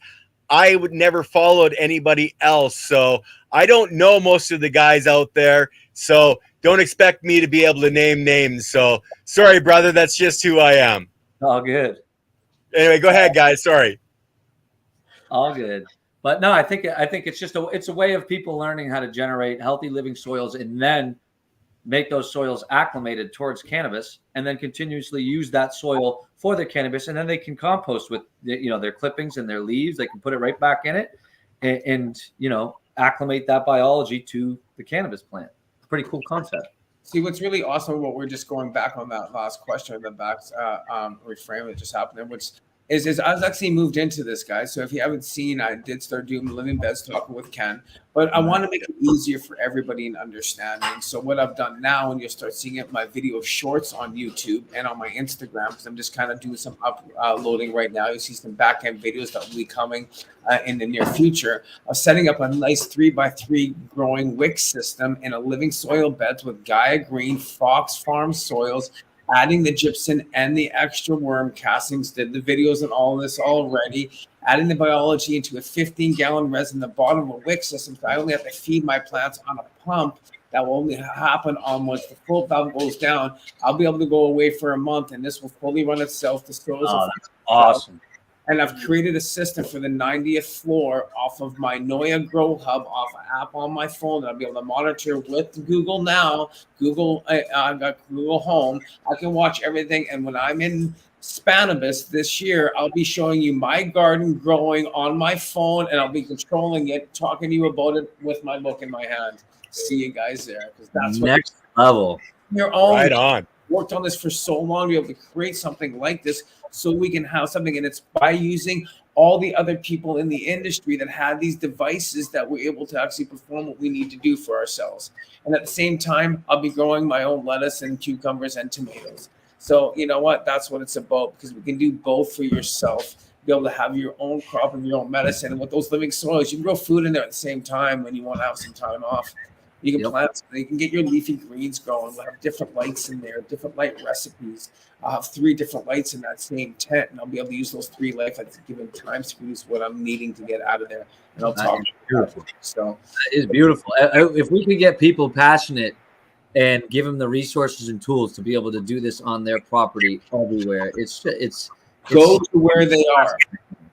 I would never followed anybody else. So I don't know most of the guys out there. So don't expect me to be able to name names. So sorry, brother. That's just who I am. All good. Anyway, go ahead, guys. Sorry. All good. But no, I think it's just it's a way of people learning how to generate healthy living soils, and then make those soils acclimated towards cannabis, and then continuously use that soil for their cannabis, and then they can compost with their clippings and their leaves. They can put it right back in it, and acclimate that biology to the cannabis plant. It's a pretty cool concept. See, what's really awesome, what we're just going back on that last question, the back reframe that just happened, which is I was actually moved into this, guys. So if you haven't seen, I did start doing Living Beds talking with Ken, but I want to make it easier for everybody in understanding. So what I've done now, and you'll start seeing it in my video shorts on YouTube and on my Instagram, because I'm just kind of doing some uploading right now. You see some back end videos that will be coming in the near future of setting up a nice 3x3 growing wick system in a living soil beds with Gaia Green Fox Farm soils, adding the gypsum and the extra worm castings. Did the videos and all this already. Adding the biology into a 15-gallon resin in the bottom of a wick system. So I only have to feed my plants on a pump That will only happen on once the full valve goes down. I'll be able to go away for a month, and this will fully run itself. The soils will That's awesome. and I've created a system for the 90th floor off of my Noia Grow Hub off an app on my phone that I'll be able to monitor with Google Now, I've got Google Home. I can watch everything. And when I'm in Spanibus this year, I'll be showing you my garden growing on my phone, and I'll be controlling it, talking to you about it with my book in my hand. See you guys there, because that's what Next level. your own. Right on. Worked on this for so long to be able to create something like this so we can have something, and it's by using all the other people in the industry that had these devices that we're able to actually perform what we need to do for ourselves. And at the same time, I'll be growing my own lettuce and cucumbers and tomatoes. So you know what, that's what it's about, because we can do both for yourself, be able to have your own crop and your own medicine. And with those living soils, you can grow food in there at the same time when you want to have some time off. You can plant something. You can get your leafy greens going. We'll have different lights in there, different light recipes. I'll have 3 different lights in that same tent, and I'll be able to use those 3 lights at given times to produce what I'm needing to get out of there. And I'll talk about it. So that is beautiful. If we could get people passionate and give them the resources and tools to be able to do this on their property everywhere, it's go to where they are.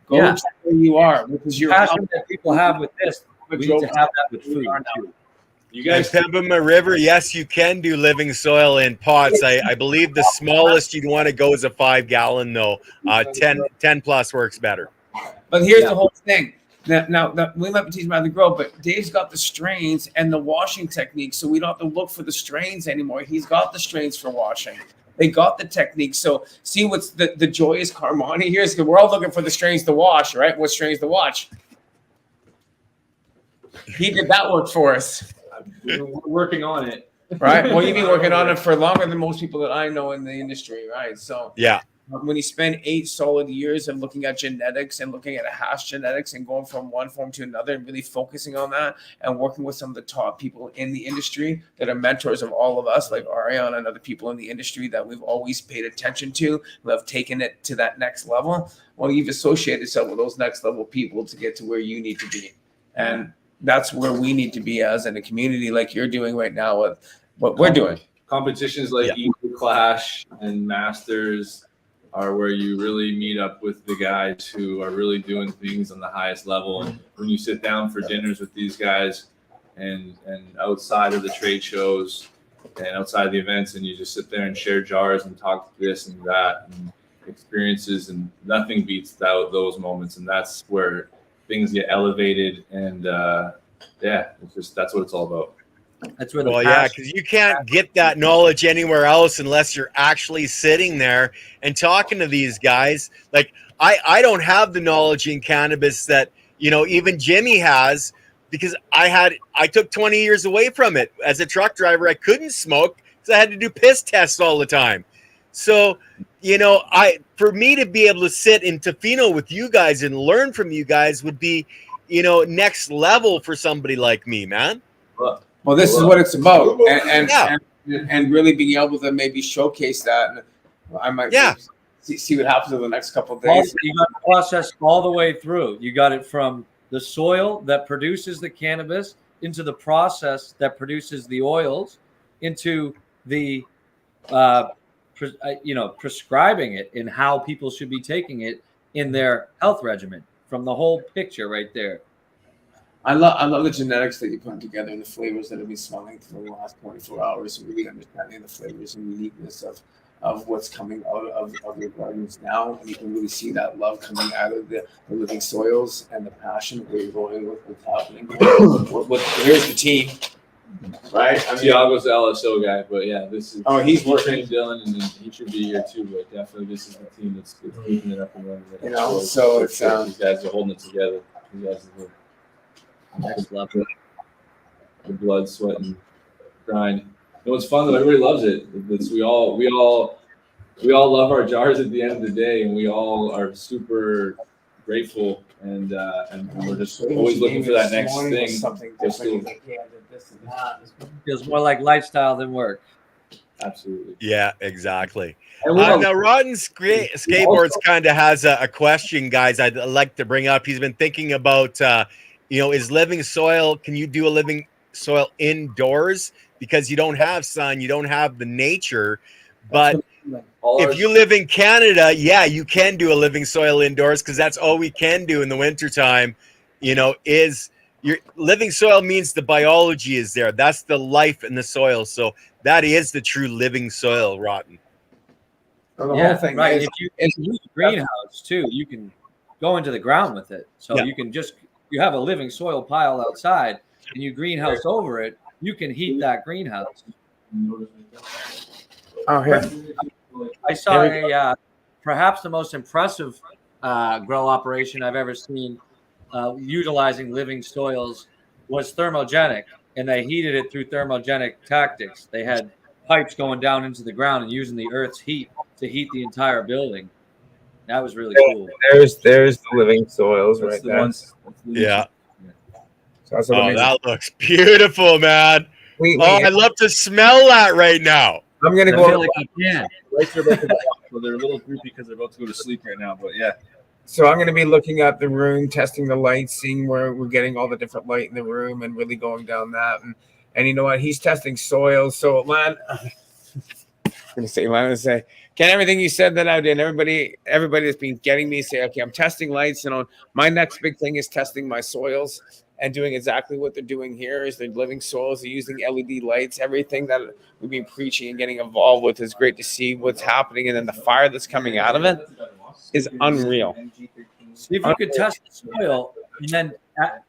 Go to where you are, because your passion that people have with this. We need to have that with food too. You guys, Pembina River, yes, you can do living soil in pots. I believe the smallest you'd want to go is a 5-gallon, though. 10 plus works better. But here's the whole thing. Now, we might be teaching about the grow, but Dave's got the strains and the washing technique, so we don't have to look for the strains anymore. He's got the strains for washing. They got the technique. So see what's the joyous Carmani here is, because we're all looking for the strains to wash, right? What strains to watch? He did that work for us. We're working on it. Right. Well, you've been working on it for longer than most people that I know in the industry, right? So yeah, when you spend 8 solid years of looking at genetics and looking at a hash genetics and going from one form to another and really focusing on that and working with some of the top people in the industry that are mentors of all of us, like Ariana and other people in the industry that we've always paid attention to, who have taken it to that next level. Well, you've associated yourself with those next level people to get to where you need to be. And that's where we need to be as in a community, like you're doing right now with what we're doing. Competitions like Eco Clash and Masters are where you really meet up with the guys who are really doing things on the highest level. And when you sit down for dinners with these guys and outside of the trade shows and outside of the events, and you just sit there and share jars and talk this and that and experiences, and nothing beats those moments. And that's where things get elevated, and it's just, that's what it's all about. That's where because you can't get that knowledge anywhere else unless you're actually sitting there and talking to these guys. Like I don't have the knowledge in cannabis that even Jimmy has, because I took 20 years away from it. As a truck driver, I couldn't smoke because I had to do piss tests all the time. So for me to be able to sit in Tofino with you guys and learn from you guys would be, next level for somebody like me, man. Well, this is what it's about, and really being able to maybe showcase that. And I might see what happens in the next couple of days. You got the process all the way through. You got it from the soil that produces the cannabis into the process that produces the oils, into the prescribing it and how people should be taking it in their health regimen, from the whole picture right there. I love the genetics that you put together and the flavors that have been smelling for the last 24 hours, and really understanding the flavors and uniqueness of what's coming out of your gardens now. And you can really see that love coming out of the living soils and the passion where you're going with what's happening. Here's the team. Right, Tiago's the LSO guy, but this is. Oh, he's working. Dylan, and he should be here too. But definitely, this is the team that's keeping it up and running. So it's these guys are holding it together. You guys are Next level. the blood, sweat, and grind. And what's fun though, everybody loves it. We all love our jars at the end of the day, and we all are super grateful, and we're just always looking for that next thing. Something different. This and that. Feels more like lifestyle than work. Absolutely. Yeah, exactly. And now, Rodden Skateboards kind of has a question, guys, I'd like to bring up. He's been thinking about, is living soil, can you do a living soil indoors? because you don't have sun, you don't have the nature. But All if ours- you live in Canada, yeah, you can do a living soil indoors because that's all we can do in the wintertime, is your living soil means the biology is there. That's the life in the soil. So that is the true living soil, Rotten. So the Yeah, whole thing right. is, If you use a greenhouse too, you can go into the ground with it. So Yeah. you have a living soil pile outside and you greenhouse over it, you can heat that greenhouse. oh, here. I saw perhaps the most impressive grow operation I've ever seen utilizing living soils was thermogenic, and they heated it through thermogenic tactics. They had pipes going down into the ground and using the Earth's heat to heat the entire building. That was really cool. There's the living soils That's right the there. ones. Yeah. So that's what Oh, it means. that looks beautiful, man. Wait, Oh, I'd love to smell that right now. I'm gonna I go. feel like I can. Lights are about to go off, so they're a little droopy because they're about to go to sleep right now. But yeah, So I'm going to be looking at the room, testing the lights, seeing where we're getting all the different light in the room, and really going down that. And you know what? He's testing soils. So Lan, I'm going to say, get everything you said that out, and everybody that's been getting me say, okay, I'm testing lights. My next big thing is testing my soils and doing exactly what they're doing here. Is they're living soils, they're using LED lights, everything that we've been preaching and getting involved with is great to see what's happening, and then the fire that's coming out of it is unreal. See if you could test the soil and then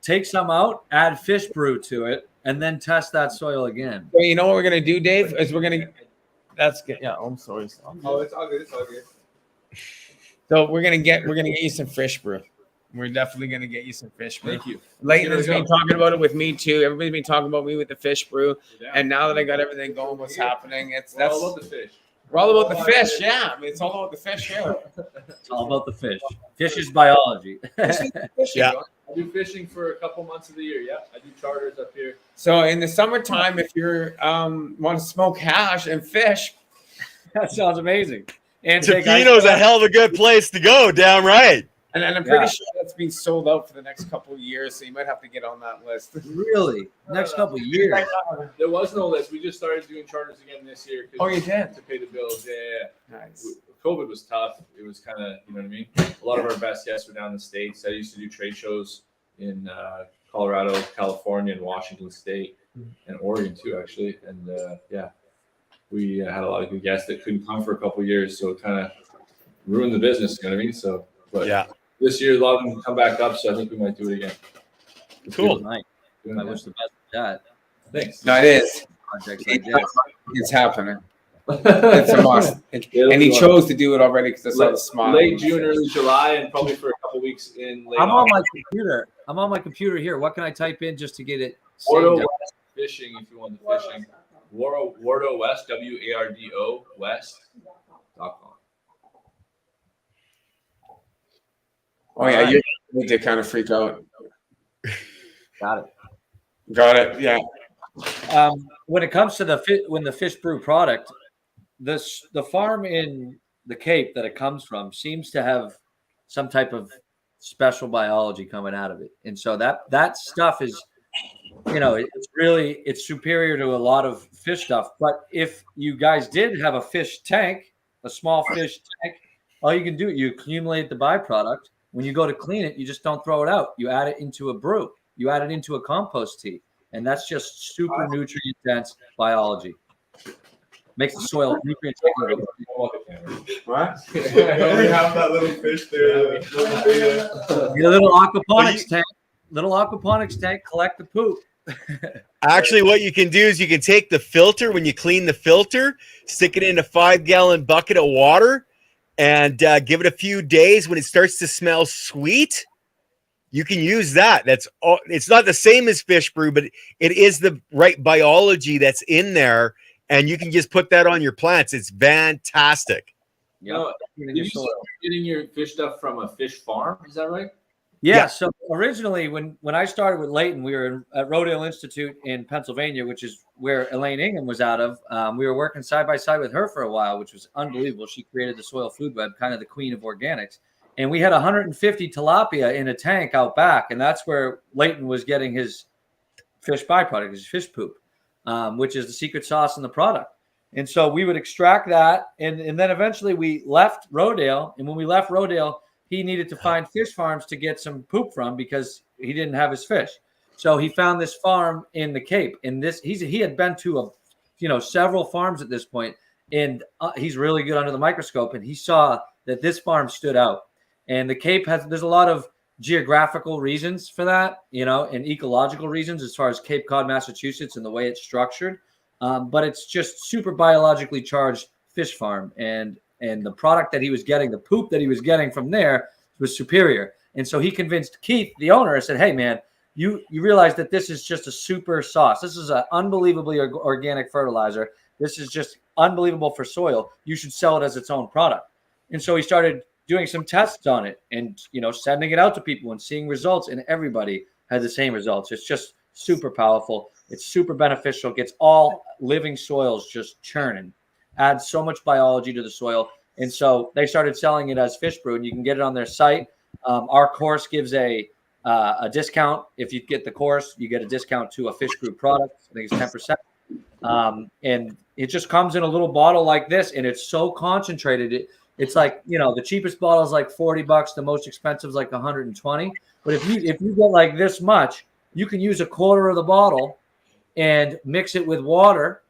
take some out, add fish brew to it, and then test that soil again. So you know what we're gonna do, Dave? Is we're gonna. That's good. Yeah, I'm sorry. Oh, it's all good. It's all good. So we're gonna get you some fish brew. We're definitely gonna get you some fish brew. thank you. Leighton has been talking about it with me too. Everybody's been talking about me with the fish brew. Yeah. And now that I got everything going, what's happening? We're all about the fish. We're all about the fish. Yeah, I mean, it's all about the fish here. It's all about the fish. Fish is biology. Yeah. I do fishing for a couple months of the year. Yeah, I do charters up here. So in the summertime, if you're want to smoke hash and fish, That sounds amazing. And take Tofino's a hell of a good place to go, damn right. and I'm pretty Yeah. sure that's been sold out for the next couple of years, so you might have to get on that list. Really? Next couple of years. There was no list. We just started doing charters again this year. Oh, you did? To pay the bills. Yeah. Nice. COVID was tough. It was kind of, you know what I mean? A lot of our best guests were down in the States. I used to do trade shows in Colorado, California, and Washington State, and Oregon too, actually. And we had a lot of good guests that couldn't come for a couple of years, so it kind of ruined the business, you know what I mean? So, but Yeah. this year, a lot of them come back up, so I think we might do it again. Cool. Nice. Doing I that. wish the best of that. Thanks. No, it is. Projects like this. It's happening. It's a must. And he chose to do it already because I saw the smile. Late June, early July, and probably for a couple weeks in late I'm on August. my computer. I'm on my computer here. What can I type in just to get it Wardo saved? West fishing, if you want the fishing. Wardo West, WARDO West.com. Oh yeah, you need to kind of freak out. Got it. Got it. Yeah. When it comes to the fish brew product, the farm in the Cape that it comes from seems to have some type of special biology coming out of it, and so that stuff is, it's superior to a lot of fish stuff. But if you guys did have a fish tank, a small fish tank, all you can do, you accumulate the byproduct. When you go to clean it, you just don't throw it out. You add it into a brew. You add it into a compost tea. And that's just super nutrient dense biology. Makes the soil nutrient dense. What? We have that little fish there. Get a little aquaponics tank. Little aquaponics tank, collect the poop. Actually, what you can do is you can take the filter when you clean the filter, stick it in a 5-gallon bucket of water, and give it a few days. When it starts to smell sweet, you can use that. That's all. It's not the same as fish brew, but it is the right biology that's in there, and you can just put that on your plants. It's fantastic. No, did you say you're getting your fish stuff from a fish farm? Is that right? Yeah. So originally, when I started with Leighton, we were at Rodale Institute in Pennsylvania, which is where Elaine Ingham was out of. We were working side by side with her for a while, which was unbelievable. She created the Soil Food Web, kind of the queen of organics. And we had 150 tilapia in a tank out back, and that's where Leighton was getting his fish byproduct, his fish poop. which is the secret sauce in the product. And so we would extract that, and then eventually we left Rodale. And when we left Rodale, he needed to find fish farms to get some poop from because he didn't have his fish. So he found this farm in the Cape, and he had been to several farms at this point, and he's really good under the microscope, and he saw that this farm stood out. And the Cape there's a lot of geographical reasons for that, and ecological reasons as far as Cape Cod, Massachusetts, and the way it's structured. But it's just super biologically charged fish farm, and the product that he was getting, the poop that he was getting from there was superior. And so he convinced Keith, the owner, and said, "Hey, man, you realize that this is just a super sauce. This is an unbelievably organic fertilizer. This is just unbelievable for soil. You should sell it as its own product." And so he started doing some tests on it and, sending it out to people and seeing results, and everybody had the same results. It's just super powerful. It's super beneficial. Gets all living soils just churning. Adds so much biology to the soil. And so they started selling it as fish brew, and you can get it on their site. Our course gives a discount. If you get the course, you get a discount to a fish brew product. I think it's 10%. And it just comes in a little bottle like this, and it's so concentrated. It's like, the cheapest bottle is like $40. The most expensive is like 120. But if you get like this much, you can use a quarter of the bottle and mix it with water,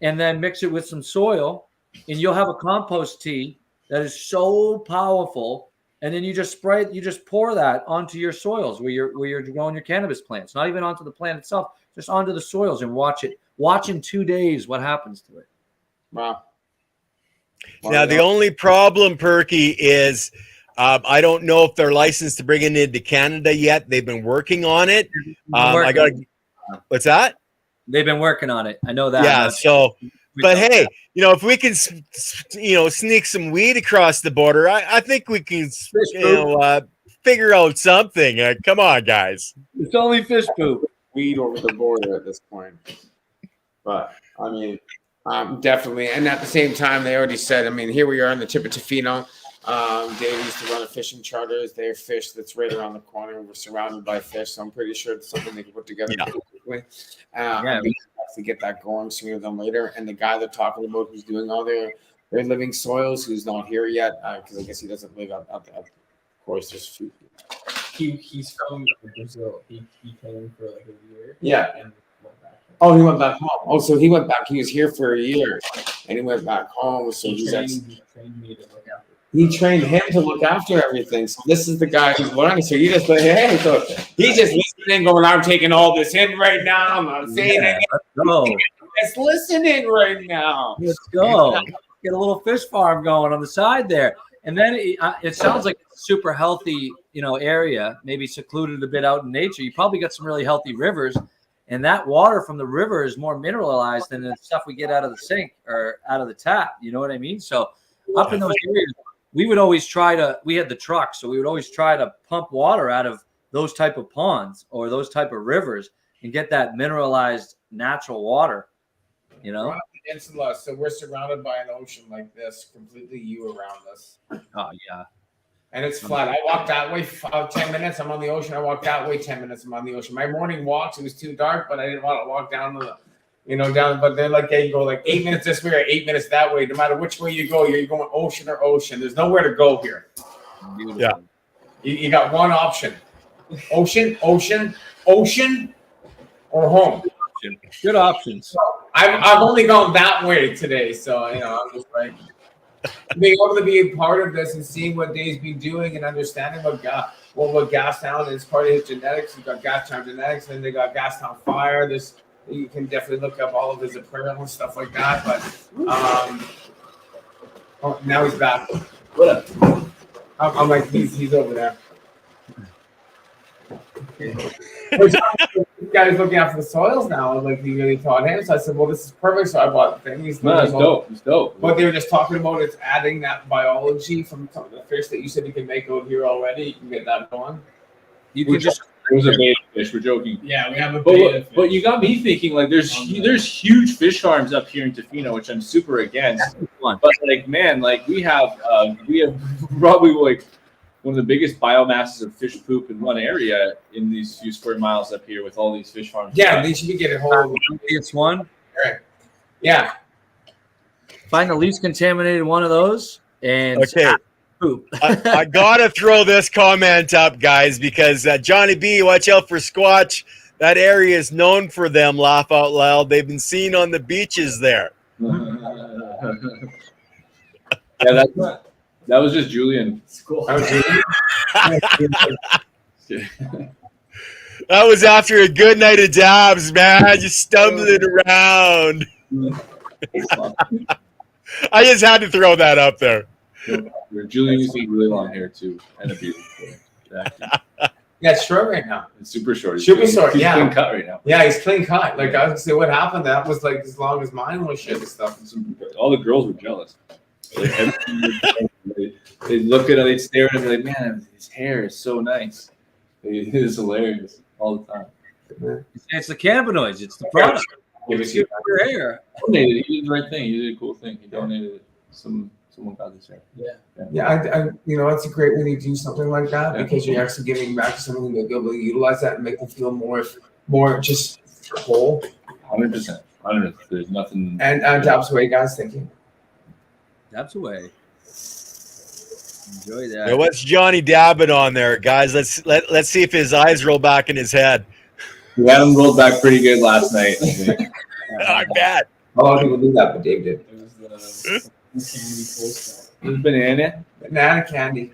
and then mix it with some soil, and you'll have a compost tea that is so powerful. And then you just pour that onto your soils where you're growing your cannabis plants, not even onto the plant itself, just onto the soils, and watch in 2 days what happens to it. Wow. Now, the only problem, Perky, is I don't know if they're licensed to bring it into Canada yet. They've been working on it. What's that? They've been working on it. I know that. Yeah. So, but hey, if we can, sneak some weed across the border, I think we can, figure out something. Come on, guys. It's only fish poop. Weed over the border at this point. But I mean, definitely. And at the same time, they already said, here we are on the tip of Tofino. Dave used to run a fishing charters. They have fish that's right around the corner. We're surrounded by fish, so I'm pretty sure it's something they can put together pretty quickly. We have to get that going sooner than later. And the guy they're talking about who's doing all their living soils, who's not here yet, because I guess he doesn't live out there. Of course, there's food. He's from Brazil. He came for like a year. Yeah. And went back. Oh, he went back home. Oh, so he went back. He was here for a year, and he went back home. So He trained me to look after. he trained him to look after everything. So this is the guy who's learning. So you just like, hey, so he's just listening, going, I'm taking all this in right now. I'm not saying anything. Let's go. Just listening right now. Let's go. Get a little fish farm going on the side there. And then it sounds like a super healthy, area, maybe secluded a bit out in nature. You probably got some really healthy rivers, and that water from the river is more mineralized than the stuff we get out of the sink or out of the tap. You know what I mean? So up in those areas, we would always we had the truck, so we would always try to pump water out of those type of ponds or those type of rivers and get that mineralized natural water, We're on the insula, so we're surrounded by an ocean like this, completely around us. Oh, yeah. And it's flat. I walked that way 10 minutes. I'm on the ocean. I walked that way 10 minutes. I'm on the ocean. My morning walks, it was too dark, but I didn't want to walk down down. But they're like, they go like 8 minutes this way or 8 minutes that way. No matter which way you go, you're going ocean or ocean. There's nowhere to go here. Beautiful. Yeah. You got one option: ocean, or home. Good options. I've only gone that way today, so I'm just like being able to be a part of this and seeing what Dave's been doing and understanding what Gastown is part of his genetics. You got Gastown genetics, and they got Gastown Fire. You can definitely look up all of his apparel and stuff like that. But now he's back. What up? I'm like he's over there. This guy's looking after the soils now. Like he really taught him. So I said, well, this is perfect. So I bought the thing. It's dope. It's dope. What they were just talking about is adding that biology from some of the fish that you said you can make out here already. You can get that going. You could just. It was a beta fish. We're joking. Yeah, we have a beta fish. But you got me thinking, like, there's huge fish farms up here in Tofino, which I'm super against. But like, man, like we have probably like one of the biggest biomasses of fish poop in one area in these few square miles up here with all these fish farms. Yeah, they should be getting hold of It's one. Yeah. Find the least contaminated one of those and Okay. poop. I gotta throw this comment up, guys, because Johnny B, watch out for Squatch. That area is known for them. Laugh out loud. They've been seen on the beaches there. Yeah, that was just Julian. Cool. That was after a good night of dabs, man. Just stumbling around. I just had to throw that up there. Julian used to have really long hair too, and a beard. Yeah, it's short right now. It's super short. Super short, He's yeah. clean cut right now. Yeah, he's clean cut. Like I was gonna say, what happened? That was like as long as mine was shit and stuff. All the girls were jealous. Like, they look at him, they stare at him, like, man, his hair is so nice. It is hilarious all the time. It's the cannabinoids. It's the product. Give It's it your hair. Donated. He did the right thing. He did a cool thing. He donated it. Someone got this hair. Yeah, I you know, it's a great when you do something like that because you're actually giving back to someone who will be able to utilize that and make them feel more just whole. 100%. 100%. There's nothing. And dabs away, guys. Thank you. Dabs away. Enjoy that. Yeah, what's Johnny dabbing on there, guys? Let's see if his eyes roll back in his head. We had him rolled back pretty good last night. I bet. A lot of people do that, but Dave did. It was the candy full stuff. There's banana. Banana candy.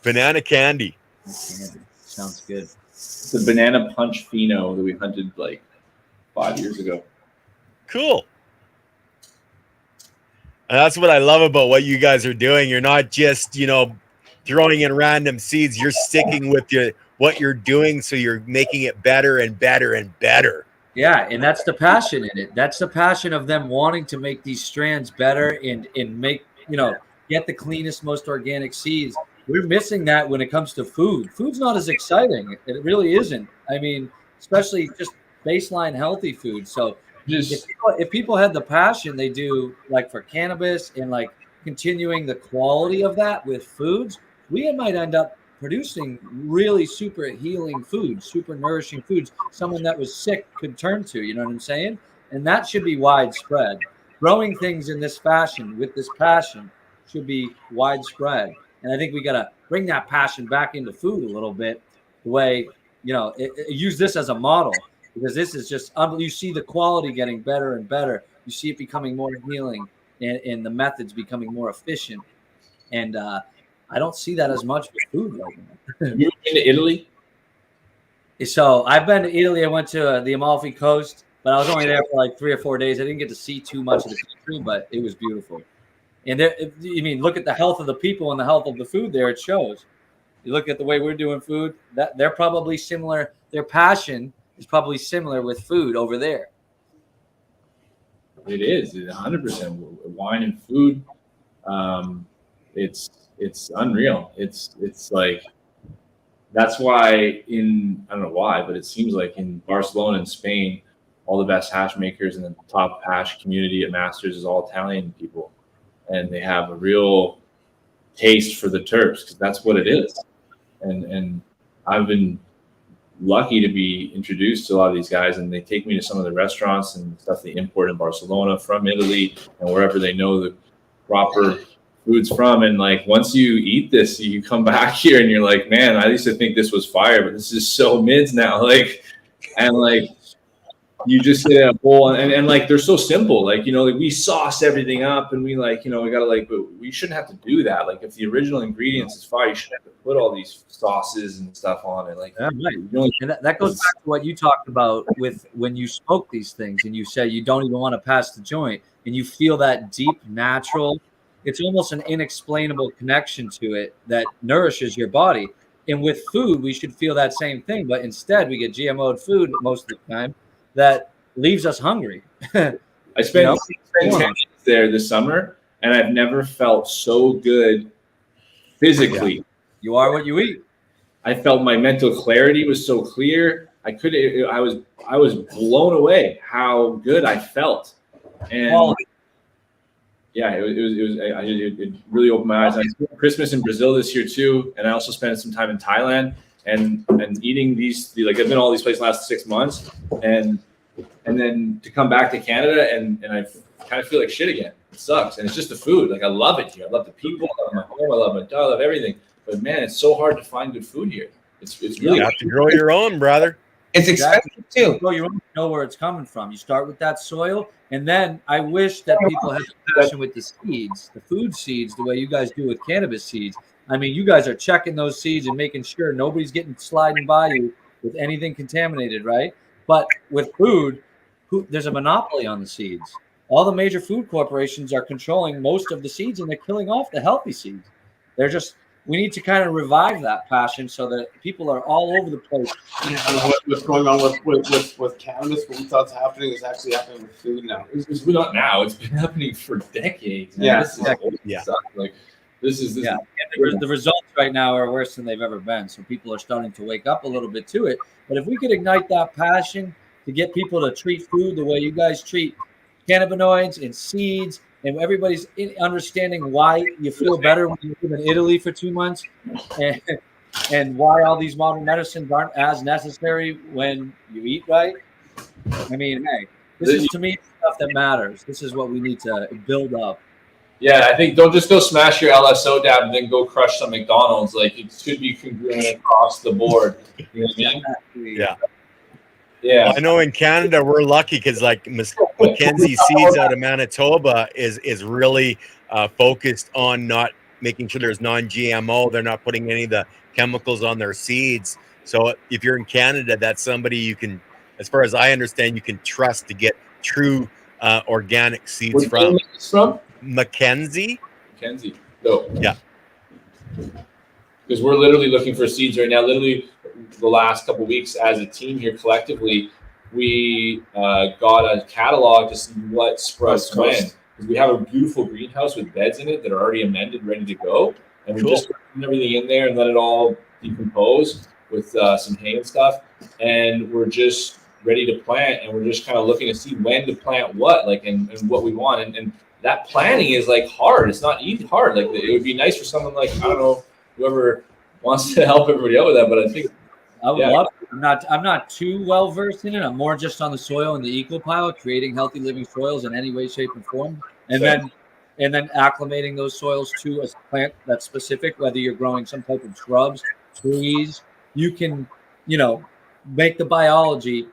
Banana candy. Sounds good. It's a banana punch pheno that we hunted like 5 years ago. Cool. And that's what I love about what you guys are doing. You're not just, throwing in random seeds. You're sticking with what you're doing, so you're making it better and better and better. Yeah, and that's the passion in it. That's the passion of them wanting to make these strands better and make, get the cleanest, most organic seeds. We're missing that when it comes to food. Food's not as exciting. It really isn't. I mean, especially just baseline healthy food. So if people had the passion they do, like for cannabis and like continuing the quality of that with foods, we might end up producing really super healing foods, super nourishing foods, someone that was sick could turn to, you know what I'm saying? And that should be widespread. Growing things in this fashion with this passion should be widespread. And I think we got to bring that passion back into food a little bit, the way, use this as a model, because this is just, you see the quality getting better and better. You see it becoming more healing and the methods becoming more efficient. And I don't see that as much with food right now. You ever been to Italy? So I've been to Italy. I went to the Amalfi Coast, but I was only there for like 3 or 4 days. I didn't get to see too much of the country, but it was beautiful. And look at the health of the people and the health of the food there. It shows. You look at the way we're doing food, that they're probably similar. Their passion is probably similar with food over there. It is 100%. Wine and food. It's unreal. It's like, that's why I don't know why, but it seems like in Barcelona and Spain, all the best hash makers in the top hash community at Masters is all Italian people. And they have a real taste for the terps because that's what it is. And I've been lucky to be introduced to a lot of these guys, and they take me to some of the restaurants and stuff they import in Barcelona from Italy and wherever they know the proper foods from. And like, once you eat this, you come back here and you're like, man, I used to think this was fire, but this is so mids now. Like, and like, you just get a bowl and like, they're so simple. Like, like we sauce everything up and we like, we gotta but we shouldn't have to do that. Like, if the original ingredients is fire, you shouldn't have to put all these sauces and stuff on it. Like, yeah, right. And that goes back to what you talked about with when you smoke these things and you say you don't even want to pass the joint and you feel that deep, natural, it's almost an inexplainable connection to it that nourishes your body. And with food, we should feel that same thing. But instead, we get GMO'd food most of the time that leaves us hungry. I spent 10 days there this summer, and I've never felt so good physically. Yeah. You are what you eat. I felt my mental clarity was so clear. I was blown away how good I felt. And yeah, it really opened my eyes. I spent Christmas in Brazil this year too, and I also spent some time in Thailand and eating these. Like, I've been all these places the last 6 months, and and then to come back to Canada and I kind of feel like shit again. It sucks, and it's just the food. Like I love it here. I love the people. I love my home. I love my dog. I love everything. But man, it's so hard to find good food here. It's really You have to grow your own, brother. It's expensive too. Well, you know where it's coming from. You start with that soil, and then I wish that people had the passion with the seeds, the food seeds, the way you guys do with cannabis seeds. I mean, you guys are checking those seeds and making sure nobody's getting sliding by you with anything contaminated, right? But with food, there's a monopoly on the seeds. All the major food corporations are controlling most of the seeds, and they're killing off the healthy seeds. We need to kind of revive that passion so that people are all over the place. What's going on with cannabis? What we thought's happening is actually happening with food now. It's not now. It's been happening for decades. Man. Yeah. This is old stuff. Like this is. Yeah. The results right now are worse than they've ever been. So people are starting to wake up a little bit to it. But if we could ignite that passion to get people to treat food the way you guys treat cannabinoids and seeds, and everybody's understanding why you feel better when you live in Italy for 2 months, and why all these modern medicines aren't as necessary when you eat right. I mean, hey, this is to me stuff that matters. This is what we need to build up. Yeah, I think don't just go smash your LSO dab and then go crush some McDonald's. Like it should be congruent across the board. You know what I mean? Yeah. Yeah. Well, I know in Canada we're lucky because like Mackenzie Seeds out of Manitoba is really focused on not making sure there's non-GMO. They're not putting any of the chemicals on their seeds. So if you're in Canada, that's somebody you can, as far as I understand, you can trust to get true organic seeds from. Mackenzie. No. Yeah. Because we're literally looking for seeds right now. Literally, the last couple of weeks, as a team here collectively, we got a catalog to see what sprouts when. Because we have a beautiful greenhouse with beds in it that are already amended, ready to go, and we just put everything in there and let it all decompose with some hay and stuff. And we're just ready to plant, and we're just kind of looking to see when to plant what, like, and what we want. And that planning is like hard. It's not easy hard. Like it would be nice for someone like, I don't know, whoever wants to help everybody out with that. But I think I would love to. I'm not too well versed in it. I'm more just on the soil and the eco pile, creating healthy living soils in any way, shape, and form. And then acclimating those soils to a plant that's specific, whether you're growing some type of shrubs, trees, you can, make the biology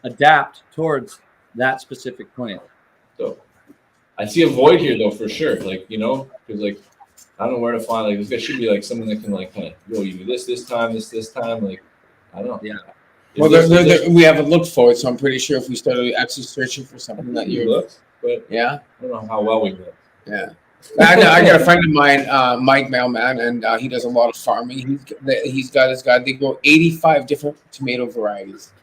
adapt towards that specific plant. So I see a void here though, for sure. Like, because like, I don't know where to find, like, there should be like someone that can like kind of, you do this time, this time. Like, I don't know. Yeah. Well, we haven't looked for it, so I'm pretty sure if we started actually searching for something that you looked, but yeah, I don't know how well we look. Yeah. I got a friend of mine, Mike Mailman, and he does a lot of farming. He's got his guy. They grow 85 different tomato varieties.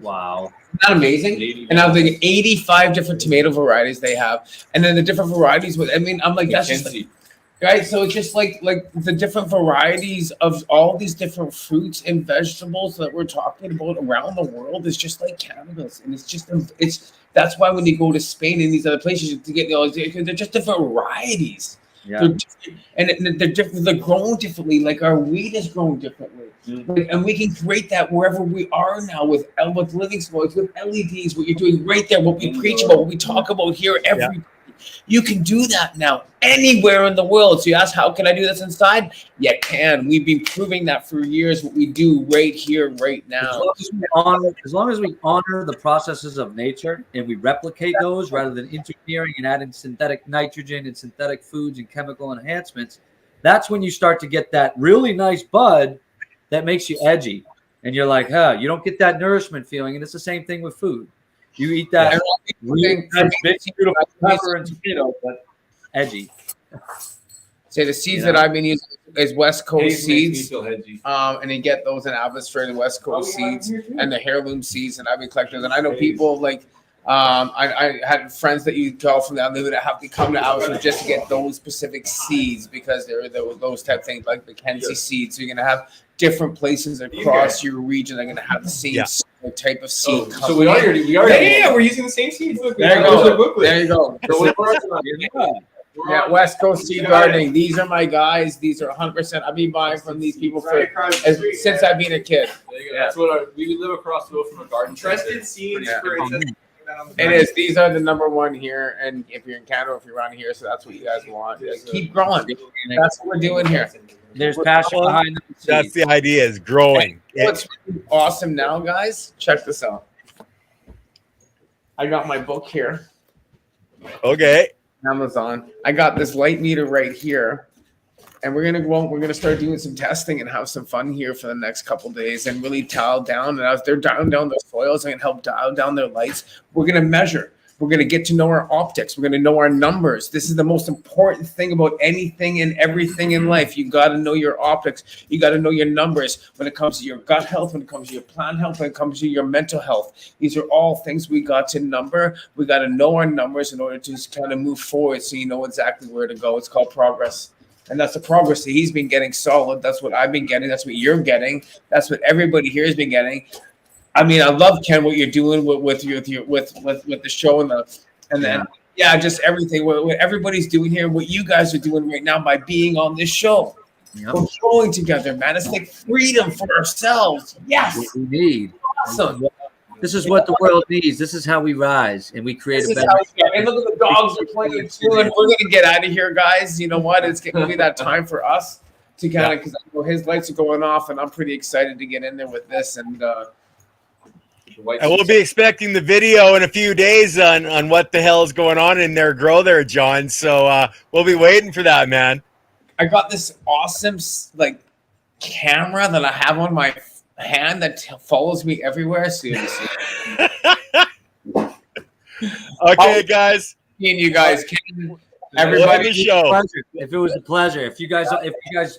Wow. Isn't that amazing? And I'm thinking 85 different tomato varieties they have. And then the different varieties I'm like, that's just like, right? So it's just like the different varieties of all these different fruits and vegetables that we're talking about around the world is just like cannabis. And that's why when you go to Spain and these other places to get they're just different varieties. Yeah. They're different. They're grown differently. Like our weed is grown differently, and we can create that wherever we are now with living soils, with LEDs. What you're doing right there, what we preach about, what we talk about here every day. You can do that now anywhere in the world. So you ask, how can I do this inside? You can. We've been proving that for years. What we do right here, right now. As long as we honor the processes of nature and we replicate those rather than interfering and adding synthetic nitrogen and synthetic foods and chemical enhancements, that's when you start to get that really nice bud that makes you edgy. And you're like, you don't get that nourishment feeling. And it's the same thing with food. You eat that really nice, beautiful pepper and tomato, but edgy. Say the seeds that I've been using is West Coast seeds, and you get those in Abbotsford and West Coast seeds and the heirloom seeds, and I've been collecting those. And I know people like I had friends that you call from down there that have to come to Abbotsford just to get those specific seeds because they're those type of things like the Mackenzie seeds. So you're gonna have different places across your region. They're gonna have the same type of seed. So we already we're using the same seeds. Look, there you go. There you go. Yeah, West Coast Seed Gardening. These are my guys. These are 100%. I've been buying from these people since I've been a kid. That's what we live across the road from a garden. Trusted seeds for It is. These are the number one here, and if you're in Canada, if you're around here, so that's what you guys want. Keep growing. That's what we're doing here. There's passion behind them. That's the idea, is growing. What's awesome now, guys? Check this out. I got my book here. Okay. Amazon. I got this light meter right here, and we're gonna start doing some testing and have some fun here for the next couple days and really dial down. And as they're dialing down their soils, I can help dial down their lights. We're gonna measure. We're gonna get to know our optics. We're gonna know our numbers. This is the most important thing about anything and everything in life. You got to know your optics. You got to know your numbers when it comes to your gut health, when it comes to your plant health, when it comes to your mental health. These are all things we got to number. We got to know our numbers in order to kind of move forward, so you know exactly where to go. It's called progress. And that's the progress that he's been getting solid. That's what I've been getting. That's what you're getting. That's what everybody here has been getting. I mean, I love, Ken, what you're doing with the show and then just everything. What everybody's doing here, what you guys are doing right now by being on this show. Yep. We're growing together, man. It's like freedom for ourselves. Yes, what we need. Awesome. This is what the world needs. This is how we rise and we create a better. And look at the dogs are playing too. And we're gonna get out of here, guys. You know what? It's gonna be that time for us to kind of, because I know his lights are going off, and I'm pretty excited to get in there with this. And we'll be expecting the video in a few days on what the hell is going on in their grow there, John. So we'll be waiting for that, man. I got this awesome camera that I have on my hand that follows me everywhere. So okay, guys. Me and you guys can. Everybody, show. If it was a pleasure. If you guys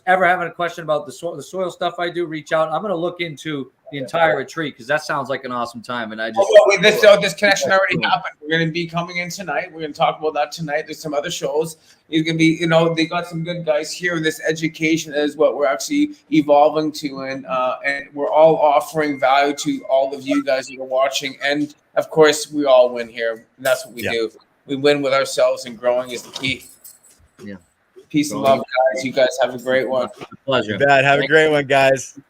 ever have a question about the soil stuff I do, reach out. I'm going to look into the entire retreat because that sounds like an awesome time. And I just this connection already happened. We're going to be coming in tonight. We're going to talk about that tonight. There's some other shows. It's going to be, they got some good guys here. This education is what we're actually evolving to, and we're all offering value to all of you guys that are watching. And of course, we all win here. And that's what we do. We win with ourselves, and growing is the key. Yeah. Peace and love, guys. You guys have a great one. Pleasure. Have a great one, guys.